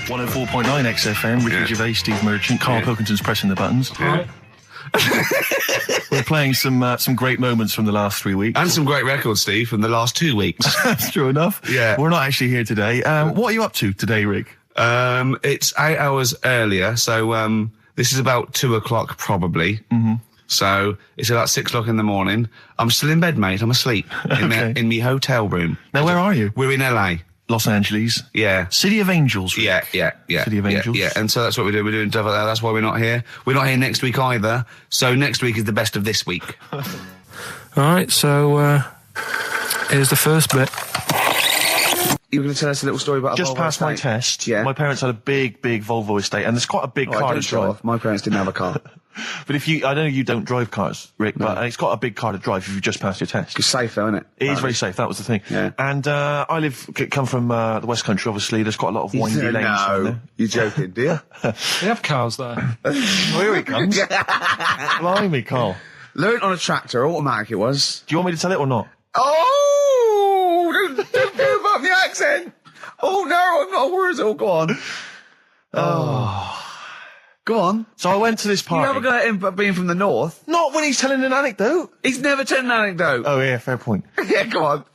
104.9 XFM, Ricky Gervais, Steve Merchant, Karl Pilkington's pressing the buttons. Yeah. We're playing some great moments from the last 3 weeks. And some great records, Steve, from the last 2 weeks. That's true enough. Yeah. We're not actually here today. What are you up to today, Rick? It's 8 hours earlier, so this is about 2 o'clock probably. Mm-hmm. So it's about 6 o'clock in the morning. I'm still in bed, mate. I'm asleep in my hotel room. Now, where are you? We're in LA. Los Angeles. Yeah. City of Angels. Rick. Yeah. City of Angels. Yeah. And so that's what we do. We're doing stuff like that. That's why we're not here. We're not here next week either. So next week is the best of this week. All right, so here's the first bit. You were going to tell us a little story about Just a Volvo passed my estate? test. Yeah. My parents had a big Volvo estate, and it's quite a big Oh, I car don't to drive. drive. My parents didn't have a car. But I know you don't drive cars, Rick, but it's got a big car to drive if you've just passed your test. It's safe though, isn't it? It is very safe, that was the thing. Yeah. And I come from the West Country, obviously. There's quite a lot of windy lanes around there. You're joking, do you? They have cars there. Well, here he comes. Blimey, Carl. Learned on a tractor, automatic it was. Do you want me to tell it or not? Oh! Don't go about the accent! Oh no, I'm not worried. Oh, go on. Go on. So I went to this You party. have a go at him being from the north. Not when he's telling an anecdote. He's never told an anecdote. Oh, yeah, fair point. Yeah, go on.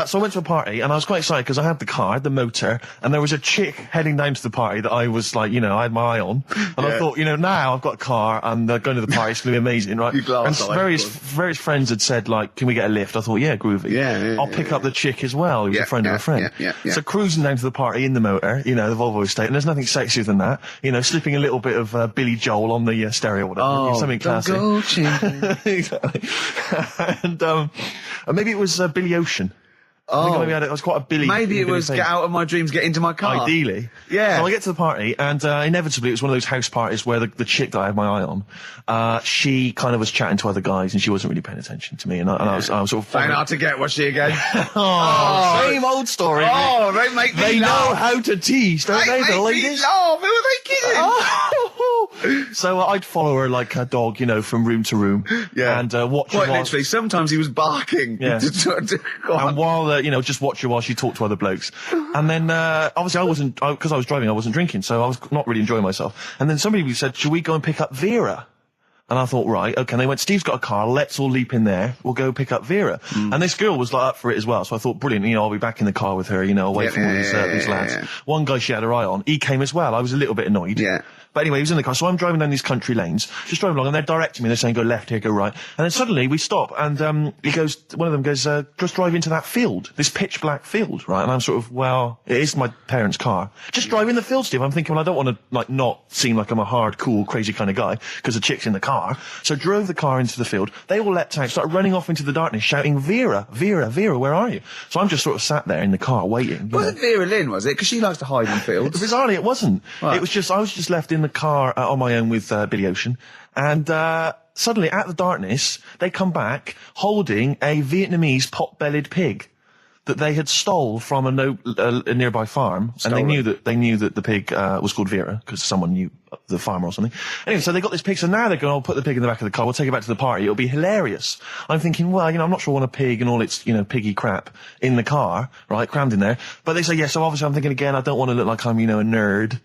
So I went to a party, and I was quite excited because I had the car, the motor, and there was a chick heading down to the party that I was like, I had my eye on. And I thought, now I've got a car, and going to the party, it's going to be amazing, right? You glass and eye, various friends had said, like, can we get a lift? I thought, yeah, groovy. Yeah, I'll pick up the chick as well, who was a friend of a friend. Yeah. So cruising down to the party in the motor, the Volvo estate, and there's nothing sexier than that. Slipping a little bit of Billy Joel on the stereo or whatever. Something classic. Go champion. Exactly. And maybe it was Billy Ocean. I think maybe it was quite a Billy. Maybe it Billy was thing. get out of my dreams, get into my car. Ideally. Yeah. So I get to the party, and inevitably it was one of those house parties where the chick that I had my eye on, she kind of was chatting to other guys, and she wasn't really paying attention to me, and I was sort of... Found out to get, was she again? Same old story. Oh, they make me They know laugh. how to tease, don't they, the ladies? Who are they kidding? So I'd follow her like a dog, from room to room. Yeah. And watch her Quite while... literally, sometimes he was barking. Yeah. Go on. And while, just watch her while she talked to other blokes. And then, obviously because I was driving, I wasn't drinking, so I was not really enjoying myself. And then somebody said, should we go and pick up Vera? And I thought, right, okay. And they went, Steve's got a car, let's all leap in there, we'll go pick up Vera. And this girl was like up for it as well, so I thought, brilliant, I'll be back in the car with her, away from all these lads. Yeah. One guy she had her eye on, he came as well, I was a little bit annoyed. Yeah. But anyway, he was in the car, so I'm driving down these country lanes, just driving along, and they're directing me, they're saying, go left here, go right. And then suddenly we stop, and one of them goes, just drive into that field, this pitch black field, right? And I'm sort of, well, it is my parents' car. Just drive in the field, Steve. I'm thinking, well, I don't want to, not seem like I'm a hard, cool, crazy kind of guy, because the chick's in the car. So drove the car into the field, they all leapt out, started running off into the darkness, shouting, Vera, Vera, Vera, where are you? So I'm just sort of sat there in the car waiting. Wasn't Vera Lynn, was it? Because she likes to hide in fields. Bizarrely, it wasn't. Right. It was just, I was just left in the car on my own with Billy Ocean, and suddenly, out of the darkness, they come back holding a Vietnamese pot-bellied pig that they had stole from a nearby farm, and they knew that the pig was called Vera because someone knew the farmer or something. Anyway, so they got this pig, so now they're going, I'll put the pig in the back of the car, we'll take it back to the party, it'll be hilarious. I'm thinking, well, I'm not sure I want a pig and all its, piggy crap in the car, right, crammed in there. But they say, yeah, so obviously I'm thinking again, I don't want to look like I'm, a nerd.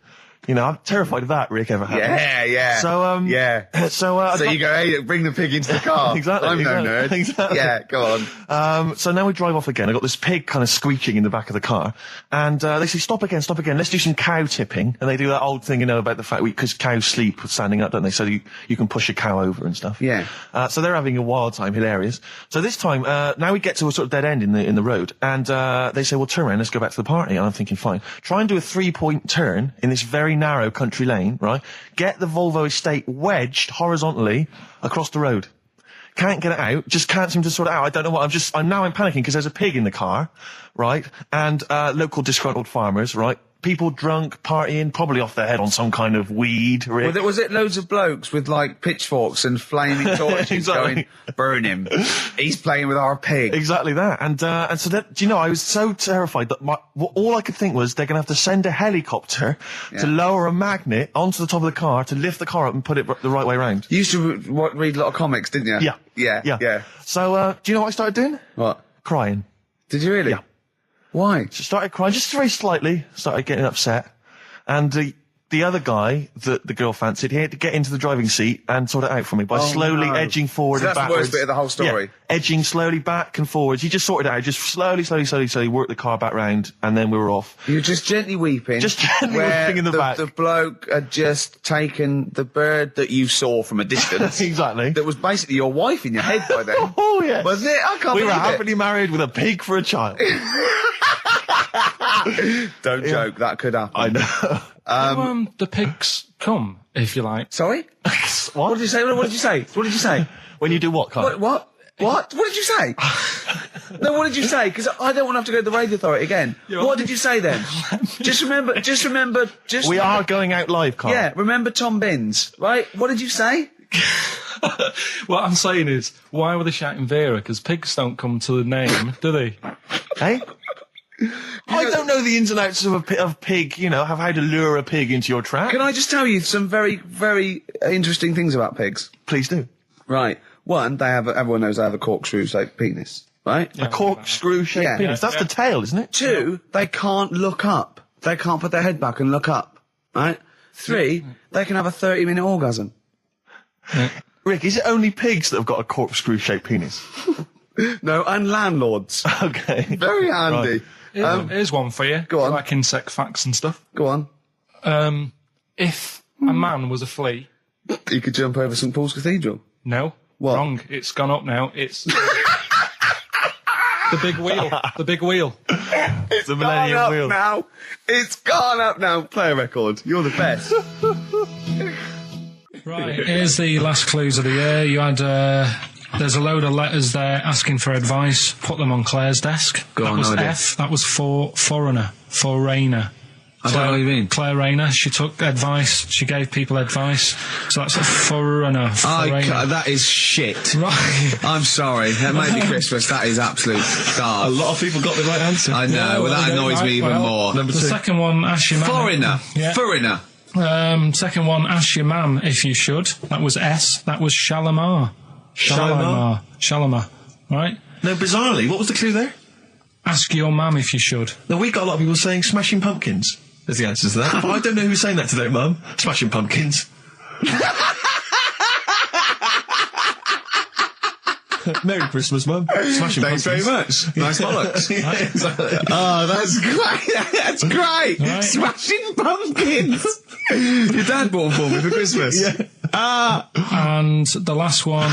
I'm terrified of that, Rick, ever happened. Yeah. So, yeah. So you go, hey, bring the pig into the car. Exactly. I'm no nerd. Exactly. Yeah, go on. So now we drive off again. I got this pig kind of squeaking in the back of the car. And, they say, stop again. Let's do some cow tipping. And they do that old thing, about the fact because cows sleep standing up, don't they? So you can push a cow over and stuff. Yeah. So they're having a wild time, hilarious. So this time, now we get to a sort of dead end in the road. And, they say, well, turn around, let's go back to the party. And I'm thinking, fine. Try and do a 3-point turn in this very narrow country lane, right? Get the Volvo estate wedged horizontally across the road. Can't get it out. Just can't seem to sort it out. I don't know what. I'm panicking because there's a pig in the car, right? And, local disgruntled farmers, right? People drunk, partying, probably off their head on some kind of weed. Rick. Was it loads of blokes with pitchforks and flaming torches Exactly. going, burn him. He's playing with our pig. Exactly that. And so that, I was so terrified that all I could think was they're going to have to send a helicopter to lower a magnet onto the top of the car to lift the car up and put it the right way around. You used to read a lot of comics, didn't you? Yeah. So, do you know what I started doing? What? Crying. Did you really? Yeah. Why? So started crying, just very slightly, started getting upset. And the other guy that the girl fancied, he had to get into the driving seat and sort it out for me by slowly edging forward and backwards. That's the worst bit of the whole story. Yeah, edging slowly back and forwards. He just sorted it out, just slowly worked the car back round, and then we were off. You were just gently weeping. Just gently weeping in the back. The bloke had just taken the bird that you saw from a distance. Exactly. That was basically your wife in your head by then. Oh, yeah. Was it? I can't We were believe it. happily married with a pig for a child. Don't joke, that could happen. I know. The pigs come, if you like. Sorry? What did you say? What did you say? What did you say? When you do what, Carl? What? What did you say? No, what did you say? Because I don't want to have to go to the radio authority again. What did you say then? Just remember. We are going out live, Carl. Yeah, remember Tom Binns, right? What did you say? What I'm saying is, why were they shouting Vera? Because pigs don't come to the name, do they? Hey? I don't know the ins and outs of pig, of how to lure a pig into your trap. Can I just tell you some very, very interesting things about pigs? Please do. Right. One, everyone knows they have a corkscrew-shaped penis, right? A corkscrew-shaped penis. That's the tail, isn't it? Two, they can't look up. They can't put their head back and look up, right? Three, they can have a 30-minute orgasm. Rick, is it only pigs that have got a corkscrew-shaped penis? No, and landlords. Okay. Very handy. Right. Here's one for you. Go on. Like insect facts and stuff. Go on. If a man was a flea... You could jump over St Paul's Cathedral. No. What? Wrong. It's gone up now. It's... the big wheel. The big wheel. It's the Millennium Wheel. Now. It's gone up now. Play a record. You're the best. Right. Here's the last clues of the year. You had... there's a load of letters there asking for advice. Put them on Claire's desk. That was F. That was for foreigner. Foreigner. I don't know what you mean. Claire Rayner. She took advice. She gave people advice. So that's a foreigner. That is shit. Right. I'm sorry. That might be Christmas. That is absolute A garbage. lot of people got the right answer. I know. That annoys me even more. The second one, ask your man. Foreigner. Yeah. Foreigner. Second one, ask your mam if you should. That was S. That was Shalimar. Shalimar. Right? No, bizarrely, what was the clue there? Ask your mum if you should. No, we got a lot of people saying Smashing Pumpkins as the answer to that. But I don't know who's saying that to their mum. Smashing Pumpkins. Merry Christmas, Mum. Smashing Thanks Pumpkins. very much. Nice bollocks. Yeah, exactly. Oh, that's great. That's great. Right. Smashing Pumpkins. Your dad bought them for me for Christmas. Yeah. And the last one,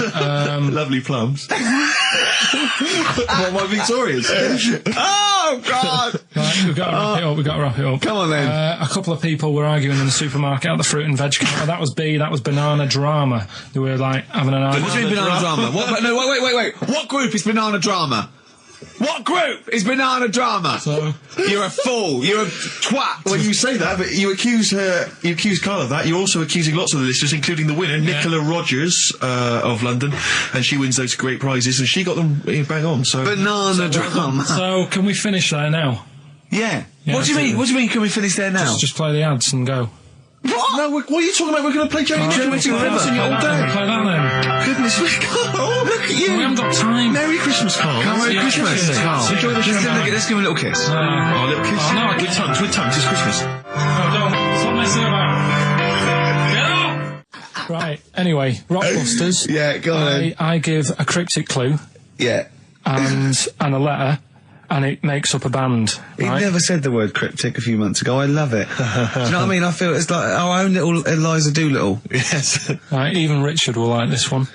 Lovely plums. What, my Victorias? Oh, God. right, we've got to wrap it up. Come on, then. A couple of people were arguing in the supermarket at the fruit and veg counter. That was B, that was banana drama. They were like having an argument. What do you mean banana drama? No, wait. What group is banana drama? What group is banana drama? So, You're a fool. You're a twat. Well, you say that, but you accuse Carl of that. You're also accusing lots of the listeners, including the winner, Nicola Rogers of London, and she wins those great prizes, and she got them bang on. So Banana drama. so can we finish there now? Yeah. Yeah, What do you mean? What do you mean? Can we finish there now? Just play the ads and go. What? No, what are you talking about? We're going to play Johnny River all day. Play that then. Goodness me, Carl! Oh, look at you! We haven't got time. Merry Christmas, Carl. Merry Yeah, Christmas, yeah, Carl. yeah. Enjoy the show. Let's give him a little kiss. Oh, a little kiss. Oh, no, with tongues, it's Christmas. No, don't. Stop messing about. Get up! Right, anyway, Rockbusters. Yeah, go on then. I give a cryptic clue Yeah. and a letter, and it makes up a band. He Right? never said the word cryptic a few months ago. I love it. Do you know what I mean? I feel it's like our own little Eliza Doolittle. Yes. Right, even Richard will like this one.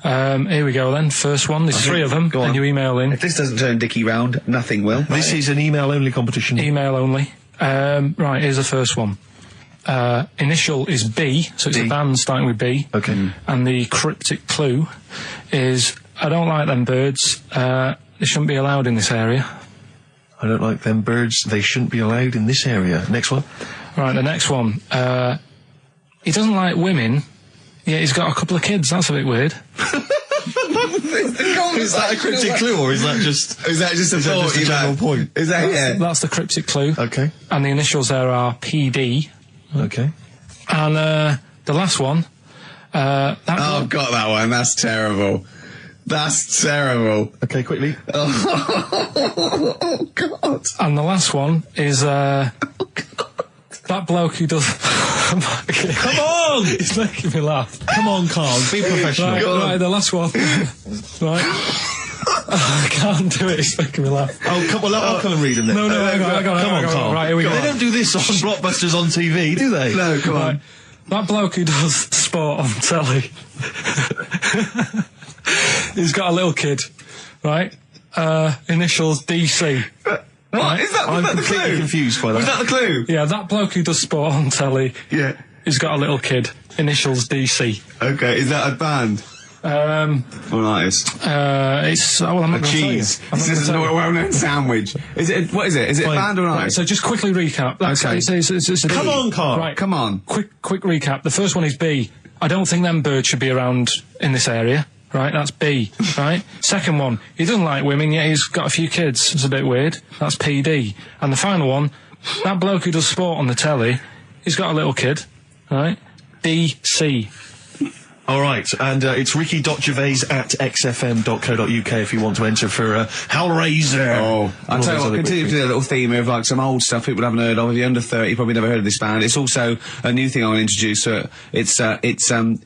Here we go then. First one. There's three of them, Go on. and you email in. If this doesn't turn Dickie round, nothing will. This is an email-only competition. Email only. Right, here's the first one. Initial is B, so it's B. a band starting with B. Okay. And the cryptic clue is, I don't like them birds. They shouldn't be allowed in this area. I don't like them birds. They shouldn't be allowed in this area. Next one. Right, the next one. He doesn't like women. Yeah, he's got a couple of kids. That's a bit weird. Is that a cryptic clue, or is that just a thought, a general point? Is that That's the cryptic clue. Okay. And the initials there are PD. Okay. And the last one. I've got that one. That's terrible. That's terrible. Okay, quickly. Oh, God. And the last one is That bloke who does... Come on! He's making me laugh. Come on, Karl, be professional. Right, the last one. Right. I can't do it, it's making me laugh. Oh, come on, I'll come and read them then. No, hang on, Come on, Karl. Right, here we go. They don't do this on Blockbusters on TV, do they? No, come on. Right. That bloke who does sport on telly. He's got a little kid, right? Initials DC. What? Right? Is that, was I'm that the completely clue? confused by that. Was that the clue? Yeah, that bloke who does sport on telly. Yeah. He's got a little kid. Initials DC. Okay, is that a band? Or an artist? It's well, I'm not A gonna tell you. cheese. I'm not This is a gonna tell you. well-known sandwich. Is it? What is it? Is it a band or an Right, artist? so just quickly recap. That's, Okay. it's a Come B. on, Karl. Right, Come on. quick recap. The first one is B. I don't think them birds should be around in this area. Right, that's B. Right. Second one, he doesn't like women, yet he's got a few kids. It's a bit weird. That's PD. And the final one, that bloke who does sport on the telly, he's got a little kid. Right. DC. All right, and it's ricky.gervais@xfm.co.uk if you want to enter for Hellraiser. Oh, I'll tell you what, Other continue quick to do a little theme of like some old stuff people haven't heard of. If you're under 30, you probably never heard of this band. It's also a new thing I want to introduce. It's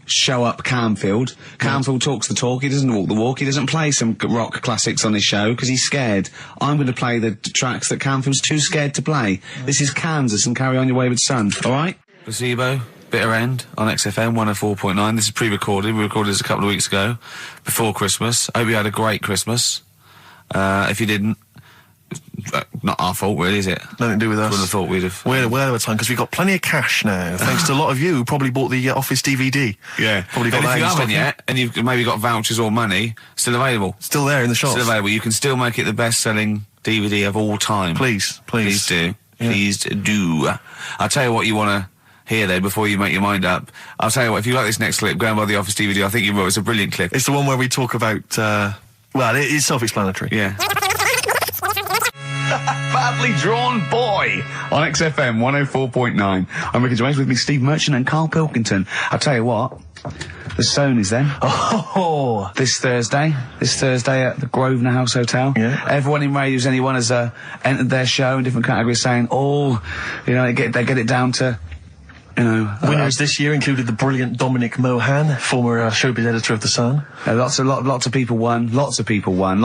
Show Up Camfield. Camfield talks the talk, he doesn't walk the walk, he doesn't play some rock classics on his show because he's scared. I'm going to play the tracks that Camfield's too scared to play. This is Kansas and Carry On Your Wayward Son, alright? Placebo. Bitter End on XFM 104.9. This is pre-recorded. We recorded this a couple of weeks ago, before Christmas. I hope you had a great Christmas. If you didn't, not our fault, really, is it? Nothing to do with us. Wouldn't have thought we'd have. We're aware of the time because we've got plenty of cash now, thanks to a lot of you who probably bought the Office DVD. Yeah. Probably got And that if you in stock haven't yet, and you've maybe got vouchers or money, still available. Still there in the shops. Still available. You can still make it the best-selling DVD of all time. Please. Please do. Yeah. Please do. I'll tell you what you want to hear though before you make your mind up. I'll tell you what, if you like this next clip, go and buy the Office DVD. I think you will. It's a brilliant clip. It's the one where we talk about, well, it is self-explanatory. Yeah. Badly Drawn Boy on XFM 104.9. I'm Ricky Gervais, with me Steve Merchant and Karl Pilkington. I'll tell you what, the Stoney's then. Oh! This Thursday at the Grosvenor House Hotel. Yeah. Everyone in Radio's Anyone has entered their show in different categories saying, they get it down to, Winners this year included the brilliant Dominic Mohan, former showbiz editor of The Sun. lots of people won. Lots of people won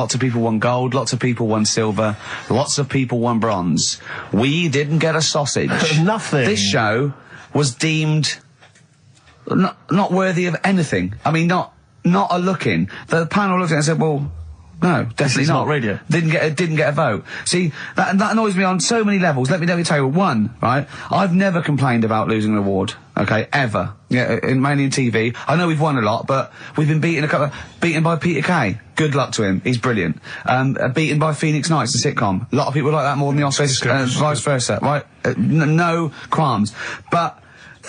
gold. Lots of people won silver. Lots of people won bronze. We didn't get a sausage. Nothing. This show was deemed not worthy of anything. I mean, not a look in. The panel looked at it and said, well, no, definitely is not radio. Didn't get a vote. See, that annoys me on so many levels. Let me tell you one, right? I've never complained about losing an award, okay, ever. Yeah, mainly in TV. I know we've won a lot, but we've been beaten by Peter Kay. Good luck to him. He's brilliant. Beaten by Phoenix Nights, the sitcom. A lot of people like that more than the Oscars, vice versa, right? No qualms. But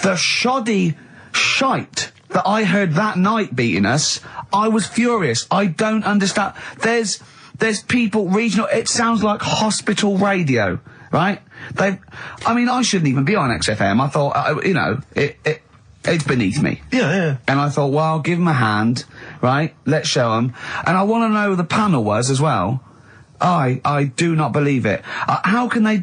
the shoddy shite that I heard that night beating us, I was furious. I don't understand. There's people regional. It sounds like hospital radio, right? I shouldn't even be on XFM. I thought, it's beneath me. Yeah. And I thought, well, give them a hand, right? Let's show them. And I want to know who the panel was as well. I do not believe it. How can they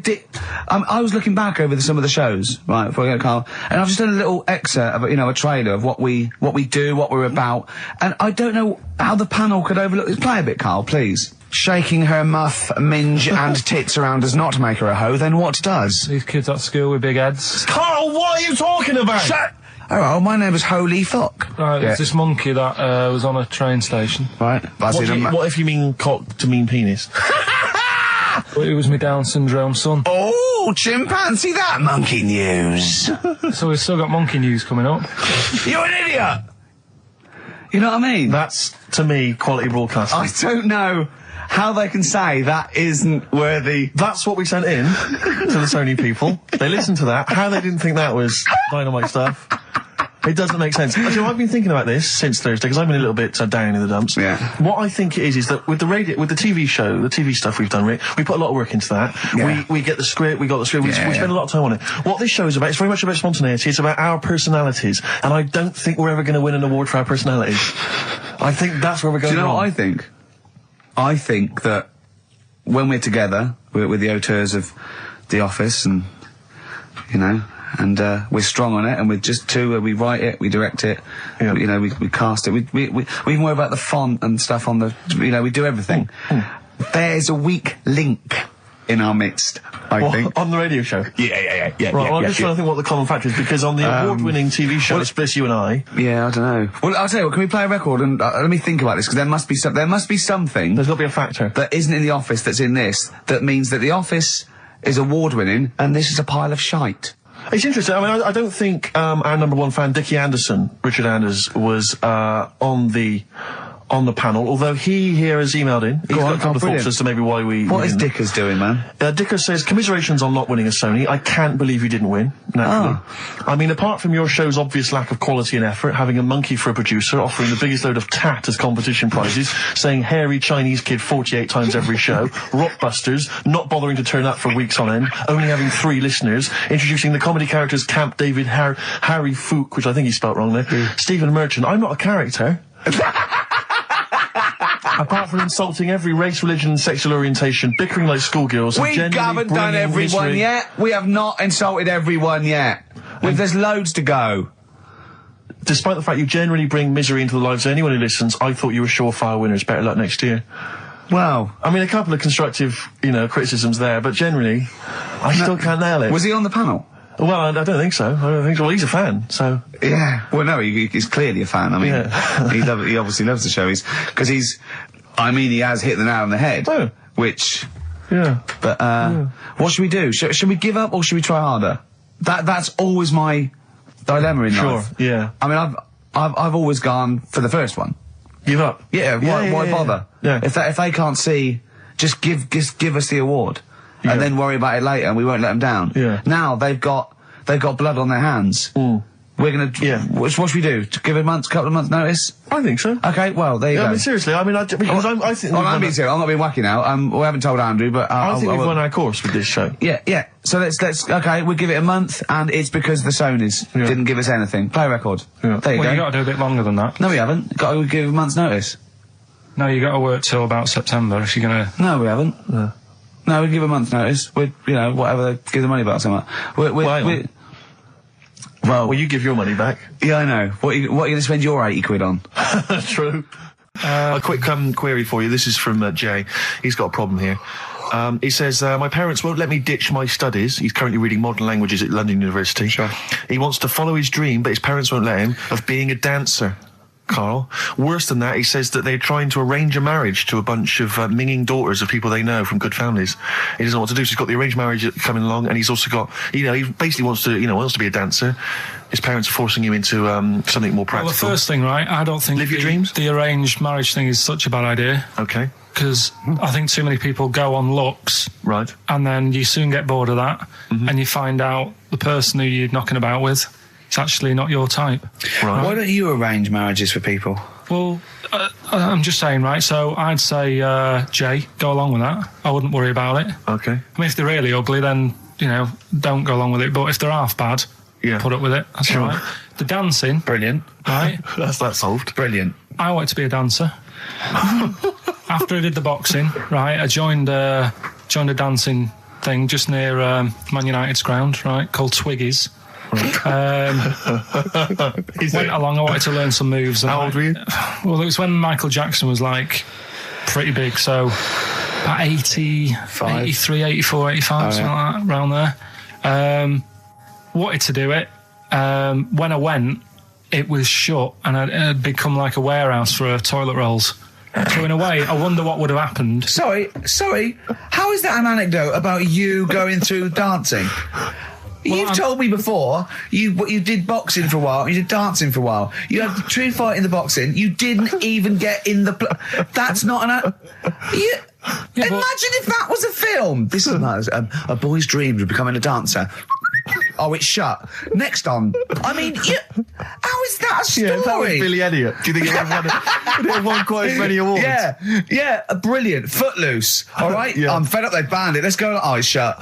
I was looking back over some of the shows, right, before I go, Karl, and I've just done a little excerpt of, a trailer of what we do, what we're about, and I don't know how the panel could overlook this. Play a bit, Karl, please. Shaking her muff, minge and tits around does not make her a hoe, then what does? These kids at school with big heads. Karl, what are you talking about? Shut! Oh, my name is Holy Fuck. Right, Yeah. it's this monkey that was on a train station. Right. What if you mean cock to mean penis? It was me Down syndrome son. Oh, chimpanzee, that monkey news. So we've still got monkey news coming up. You're an idiot! You know what I mean? That's, to me, quality broadcasting. I don't know how they can say that isn't worthy. That's what we sent in to the Sony people. They listened to that. How they didn't think that was dynamite stuff, it doesn't make sense. Actually, I've been thinking about this since Thursday because I've been a little bit down in the dumps. Yeah. What I think it is that with the TV show, the TV stuff we've done, Rick, we put a lot of work into that. Yeah. We get the script, we got the script, we spend a lot of time on it. What this show is about, it's very much about spontaneity, it's about our personalities, and I don't think we're ever going to win an award for our personalities. I think that's where we're going. Do you know wrong. what I think? I think that when we're together, we're the auteurs of The Office and, and we're strong on it, and we're just two. We write it, we direct it, we cast it. We even worry about the font and stuff on the. We do everything. There's a weak link in our midst, I think. On the radio show? Yeah. Right, well, I'm just trying to think what the common factor is, because on the award-winning TV show, Spliss You and I... Yeah, I don't know. Well, I'll tell you what, can we play a record and let me think about this, because there must be something... There's got to be a factor. ...that isn't in The Office that's in this, that means that The Office is award-winning, and this is a pile of shite. It's interesting. I mean, I don't think our number one fan, Dickie Anderson, Richard Anders, was on the panel, although he here has emailed in. He's got a couple of thoughts as to maybe why we... What is Dickers doing, man? Dickers says, commiserations on not winning a Sony. I can't believe you didn't win, naturally. I mean, apart from your show's obvious lack of quality and effort, having a monkey for a producer, offering the biggest load of tat as competition prizes, saying hairy Chinese kid 48 times every show, Rockbusters, not bothering to turn up for weeks on end, only having 3 listeners, introducing the comedy characters Camp David, Harry Fook, which I think he spelt wrong there, Stephen Merchant. I'm not a character. Apart from insulting every race, religion and sexual orientation, bickering like schoolgirls... We haven't done everyone yet. We have not insulted everyone yet. There's loads to go. Despite the fact you generally bring misery into the lives of anyone who listens, I thought you were surefire winners. Better luck next year. Well... I mean, a couple of constructive, criticisms there, but generally, I still can't nail it. Was he on the panel? Well, I don't think so. Well, he's a fan, so... Yeah. Well, no, he's clearly a fan. I mean, he obviously loves the show. He has hit the nail on the head. Oh. Which... Yeah. But, what should we do? Should we give up or should we try harder? That's always my dilemma in life. Sure, yeah. I mean, I've always gone for the first one. Give up? Yeah, why bother? Yeah. If they can't see, just give us the award. Yeah. And then worry about it later, and we won't let them down. Yeah. Now they've got blood on their hands. We're gonna. Yeah. What should we do? To give a couple of months' notice? I think so. Okay. Well, there you go. I mean, seriously. I mean, I think. I'm being serious. I'm not being wacky now. We haven't told Andrew, but I think we've won our course with this show. Yeah. So let's. Okay, we'll give it a month, and it's because the Sonys didn't give us anything. Play a record. Yeah. There you go. You got to do a bit longer than that. No, we haven't. Got to give a month's notice. No, you got to work till about September if you're gonna. No, we haven't. No, we give a month's notice. Whatever they give the money back, something. Well, you give your money back. Yeah, I know. What are you going to spend your 80 quid on? True. A quick query for you. This is from Jay. He's got a problem here. He says, my parents won't let me ditch my studies. He's currently reading modern languages at London University. Sure. He wants to follow his dream, but his parents won't let him, of being a dancer. Carl. Worse than that, he says that they're trying to arrange a marriage to a bunch of minging daughters of people they know from good families. He doesn't know what to do, so he's got the arranged marriage coming along, and he's also got, he basically wants to be a dancer. His parents are forcing him into something more practical. Well, the first thing, right, I don't think Live your dreams? The arranged marriage thing is such a bad idea. Okay. Because I think too many people go on looks. Right. And then you soon get bored of that, and you find out the person who you're knocking about with, it's actually not your type. Right. Why don't you arrange marriages for people? Well, I'm just saying, right, so I'd say, Jay, go along with that. I wouldn't worry about it. Okay. I mean, if they're really ugly, then, don't go along with it. But if they're half bad, put up with it. That's all right. The dancing. Brilliant. Right? That's that solved. Brilliant. I wanted to be a dancer. After I did the boxing, right, I joined a dancing thing just near Man United's ground, right, called Twiggies. Went along, I wanted to learn some moves. How old were you? Well, it was when Michael Jackson was, pretty big, so about 85. 83, 84, 85, something like that, around there. Wanted to do it. When I went, it was shut, and it had become like a warehouse for toilet rolls. So in a way, I wonder what would have happened. Sorry, how is that an anecdote about you going through dancing? You've told me before you did boxing for a while, you did dancing for a while. You had the true fight in the boxing. You didn't even get in the. That's not an. Imagine if that was a film. This is nice. A boy's dreams of becoming a dancer. Oh, it's shut. Next on. I mean, how is that a story? Yeah, that was Billy Elliot. Do you think it would have won quite as many awards? Yeah, brilliant. Footloose. All right? Yeah. I'm fed up they banned it. Let's go. Oh, it's shut.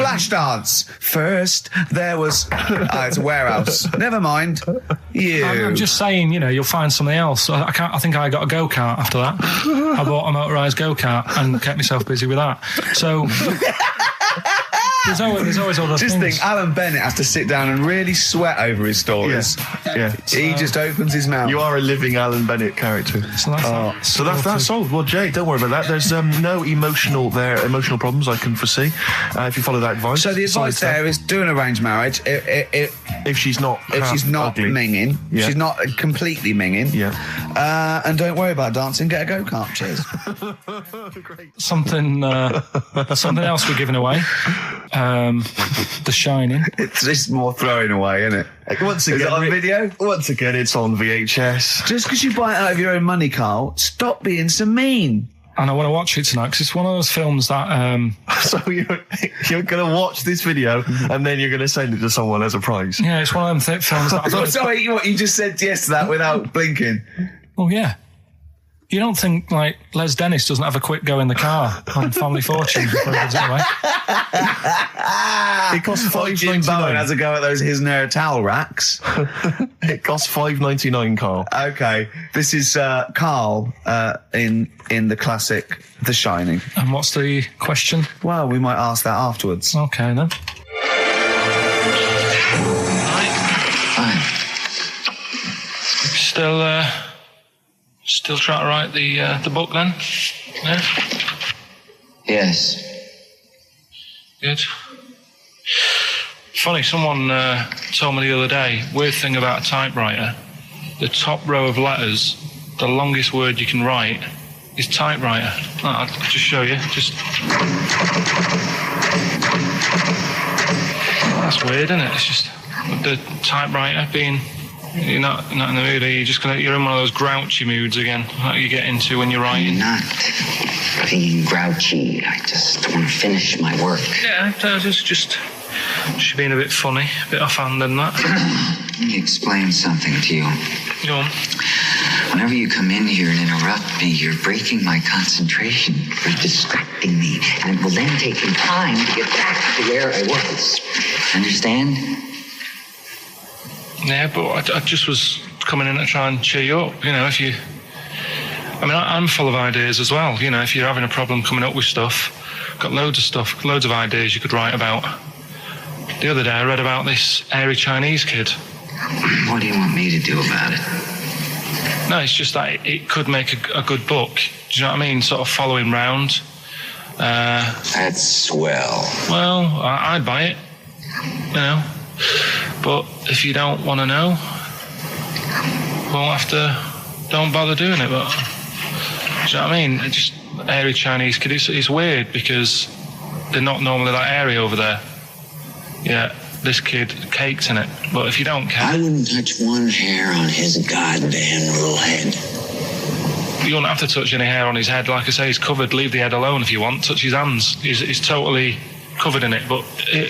Flash dance. First, there was... it's a warehouse. Never mind. I'm just saying, you'll find something else. I think I got a go-kart after that. I bought a motorised go-kart and kept myself busy with that. So... There's always other Just things. think, Alan Bennett has to sit down and really sweat over his stories. Yeah. He just opens his mouth. You are a living Alan Bennett character. So that's solved. Well, Jay, don't worry about that. There's no emotional problems I can foresee if you follow that advice. So the advice there is do an arranged marriage if she's not ugly. minging, she's not completely minging. Yeah. And don't worry about dancing. Get a go-kart. Cheers. Great. Something else we're giving away. The Shining. It's more throwing away, isn't it? Once again, is it on video? Once again, it's on VHS. Just because you buy it out of your own money, Carl, stop being so mean. And I want to watch it tonight because it's one of those films that... So you're going to watch this video and then you're going to send it to someone as a prize? Yeah, it's one of them films that... Sorry, what, you just said yes to that without blinking? Oh, yeah. You don't think, like, Les Dennis doesn't have a quick go in the car on Family Fortune before he gives it away? It costs Jim Bowen $5.99. has a go at those his and her towel racks. It costs $5.99, Carl. Okay, this is Carl in the classic The Shining. And what's the question? Well, we might ask that afterwards. Okay, then. Fine. Still trying to write the book then? Yeah? Yes. Good. Funny, someone told me the other day, weird thing about a typewriter, the top row of letters, the longest word you can write is typewriter. I'll just show you. That's weird, isn't it? It's just the typewriter being... You're not in the mood, are you? You're in one of those grouchy moods again, like you get into when you're writing. I'm not being grouchy. I just want to finish my work. Yeah, just being a bit funny, a bit offhand and that. Let me explain something to you. Go on. Whenever you come in here and interrupt me, you're breaking my concentration. You're distracting me. And it will then take me time to get back to where I was. Understand? Yeah, but I just was coming in to try and cheer you up. You know, I'm full of ideas as well. You know, if you're having a problem coming up with stuff, got loads of ideas you could write about. The other day I read about this airy Chinese kid. What do you want me to do about it? No, it's just that it could make a good book. Do you know what I mean? Sort of following round. That's swell. Well, I'd buy it. You know. But if you don't want to know, don't bother doing it. But do you know what I mean? It's just airy Chinese kid. It's weird because they're not normally that airy over there. Yeah, this kid cakes in it. But if you don't care, I wouldn't touch one hair on his goddamn little head. You won't have to touch any hair on his head. Like I say, he's covered. Leave the head alone if you want. Touch his hands. He's totally covered in it. But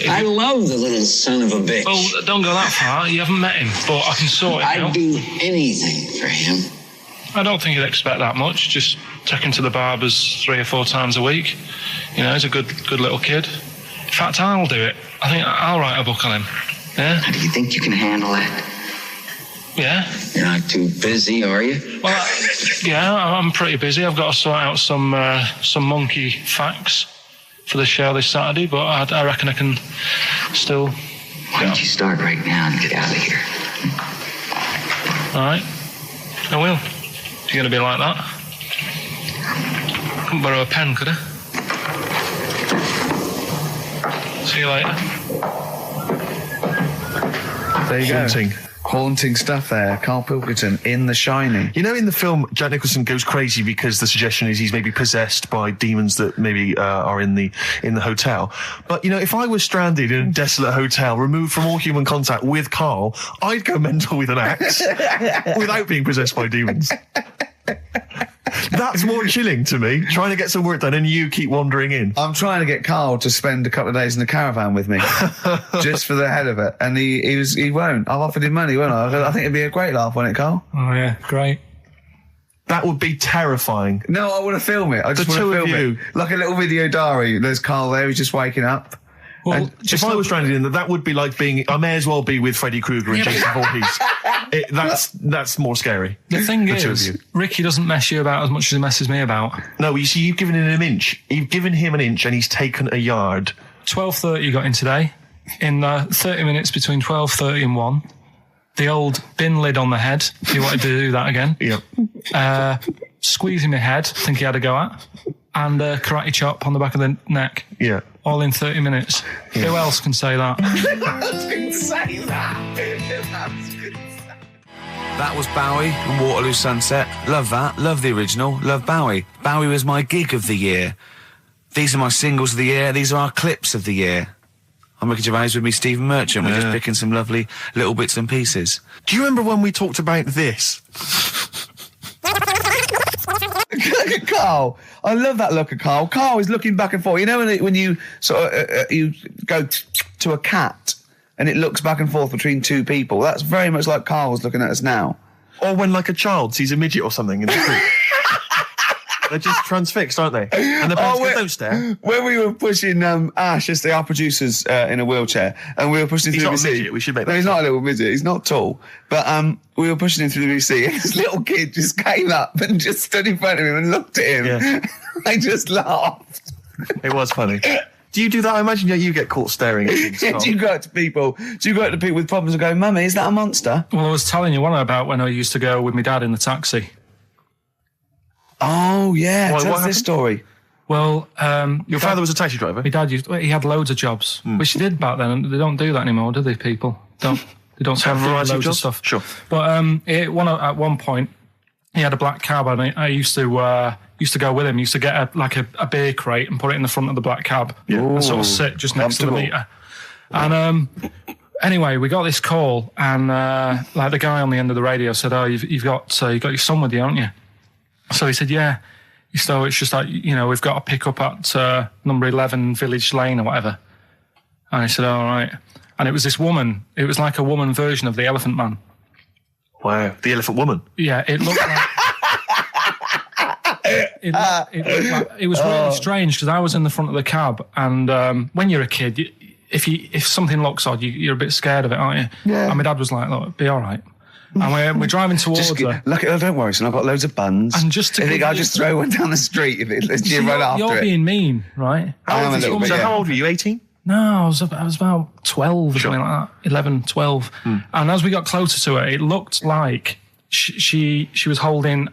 I love the little son of a bitch. Well, don't go that far. You haven't met him, but I can sort it out. I'd do anything for him. I don't think he'd expect that much. Just take him to the barbers 3 or 4 times a week. You know, he's a good little kid. In fact, I'll do it. I think I'll write a book on him. Yeah? How do you think you can handle that? Yeah. You're not too busy, are you? Well, yeah, I'm pretty busy. I've got to sort out some monkey facts for the show this Saturday, but I reckon I can still... Why don't you start right now and get out of here? All right. I will. You're going to be like that? Couldn't borrow a pen, could I? See you later. There you Haunting. go. Haunting stuff there. Karl Pilkington in The Shining. You know, in the film, Jack Nicholson goes crazy because the suggestion is he's maybe possessed by demons that maybe are in the hotel. But, you know, if I was stranded in a desolate hotel, removed from all human contact with Karl, I'd go mental with an axe without being possessed by demons. That's more chilling to me, trying to get some work done and you keep wandering in. I'm trying to get Karl to spend a couple of days in the caravan with me, just for the hell of it. And he won't. I've offered him money, won't I? I think it'd be a great laugh, wouldn't it, Karl? Oh, yeah, great. That would be terrifying. No, I want to film it. I just want to film it. Like a little video diary. There's Karl there, he's just waking up. Well, if I was stranded in that would be like being... I may as well be with Freddy Krueger and Jason Voorhees. That's more scary. The thing is, Ricky doesn't mess you about as much as he messes me about. No, you see, you've given him an inch. You've given him an inch and he's taken a yard. 12:30 got in today. In 30 minutes between 12:30 and 1. The old bin lid on the head. He wanted to do that again. Yep. Squeezing my head, I think he had a go at. And karate chop on the back of the neck. Yeah. All in 30 minutes. Yeah. Who else can say that? That was Bowie and Waterloo Sunset. Love that. Love the original. Love Bowie. Bowie was my gig of the year. These are my singles of the year. These are our clips of the year. I'm Ricky Gervais with me, Stephen Merchant. We're just picking some lovely little bits and pieces. Do you remember when we talked about this? Look at Karl. I love that look at Karl. Karl is looking back and forth. You know when you sort of you go to a cat and it looks back and forth between two people? That's very much like Karl's looking at us now. Or when like a child sees a midget or something in the street. They're just transfixed, aren't they? And the parents go, don't stare. When we were pushing Ash, as our producer's in a wheelchair, and we were pushing him through the He's not a VC. midget, we should make that No, he's clear. not a little midget. He's not tall. But we were pushing him through the VC, and this little kid just came up and just stood in front of him and looked at him. Yeah. I just laughed. It was funny. Do you do that? I imagine you get caught staring at things. Do you go up to people? Do you go up to people with problems and go, "Mummy, is that a monster?" Well, I was telling you one about when I used to go with my dad in the taxi. Oh yeah, What tell us happened? this story. Well, Your father was a taxi driver? my dad he had loads of jobs, which he did back then, and they don't do that anymore, do they? People they don't Have a do variety of loads of jobs? stuff. Sure. But at one point, he had a black cab, and I used to go with him. Used to get a beer crate and put it in the front of the black cab, and sort of sit just next to the Comfortable. meter. And anyway, we got this call, and the guy on the end of the radio said, "Oh, you've got your son with you, haven't you?" So he said, "Yeah." So it's just like, we've got to pick up at number 11 Village Lane or whatever. And he said, all right. And it was this woman. It was like a woman version of the Elephant Man. Wow. The Elephant Woman. Yeah, it looked like... it was really strange because I was in the front of the cab, and when you're a kid, if something looks odd, you're a bit scared of it, aren't you? Yeah. And my dad was like, look, be all right. And we're driving towards her. Look, don't worry, son. I've got loads of buns. And just to I think give I'll you- just throw one down the street if it lets you run after You're it. being mean, right? I am a little bit, So yeah. how old were you, 18? No, I was about 12 or something like that, 11, 12. And as we got closer to her, it looked like she was holding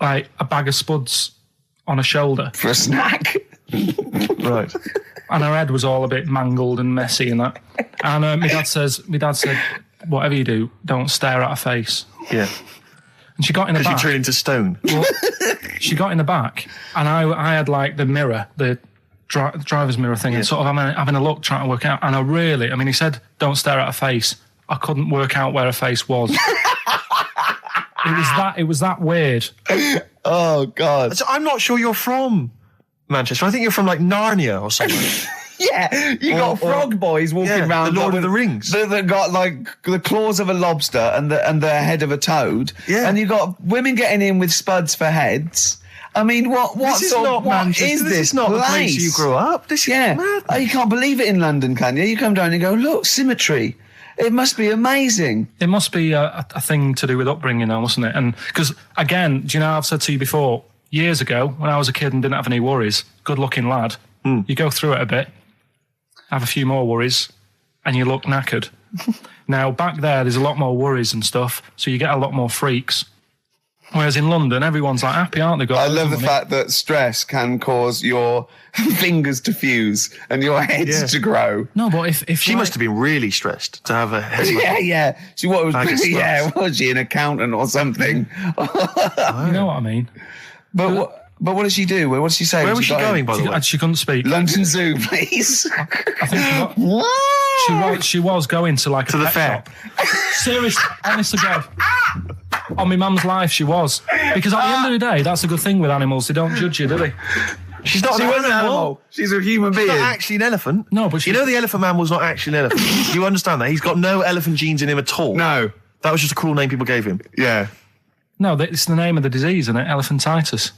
like a bag of spuds on her shoulder, For a snack. Right. and her head was all a bit mangled and messy and that. And my dad said, whatever you do, don't stare at her face. Yeah. And she got in the Because you back. turn into stone. Well, she got in the back, and I had like the mirror, the driver's mirror thing, and sort of having a look, trying to work out. And he said, don't stare at her face. I couldn't work out where her face was. It was that weird. Oh, God. So I'm not sure you're from Manchester. I think you're from like Narnia or something. Yeah, you got frog boys walking around. the Lord like, of the Rings. That got like the claws of a lobster and the head of a toad. Yeah. And you got women getting in with spuds for heads. I mean, what This is not what Manchester. is This is not the place you grew up. This is Yeah. mad. Oh, you can't believe it in London, can you? You come down and you go, look, symmetry. It must be amazing. It must be a thing to do with upbringing now, mustn't it? And because, again, do you know, I've said to you before, years ago, when I was a kid and didn't have any worries, good-looking lad, you go through it a bit, have a few more worries, and you look knackered. Now, back there's a lot more worries and stuff, so you get a lot more freaks. Whereas in London, everyone's like happy, aren't they? I love the fact that stress can cause your fingers to fuse and your heads to grow. No, but if She must have been really stressed to have a head. Yeah. She was Bag of was she an accountant or something? you know what I mean. But what did she do? What did she say? Where when was she got in? going, by the way? She couldn't speak. London Zoo, please. I think she was going to like To the fair. shop. Seriously, honest to God. On my mum's life, she was. Because at the end of the day, that's a good thing with animals. They don't judge you, do they? She's not She an was an animal. animal. She's a human being. She's not actually an elephant. No, but she- you know the Elephant Man was not actually an elephant. You understand that? He's got no elephant genes in him at all. No. That was just a cruel name people gave him. Yeah. No, it's the name of the disease, isn't it? Elephantitis.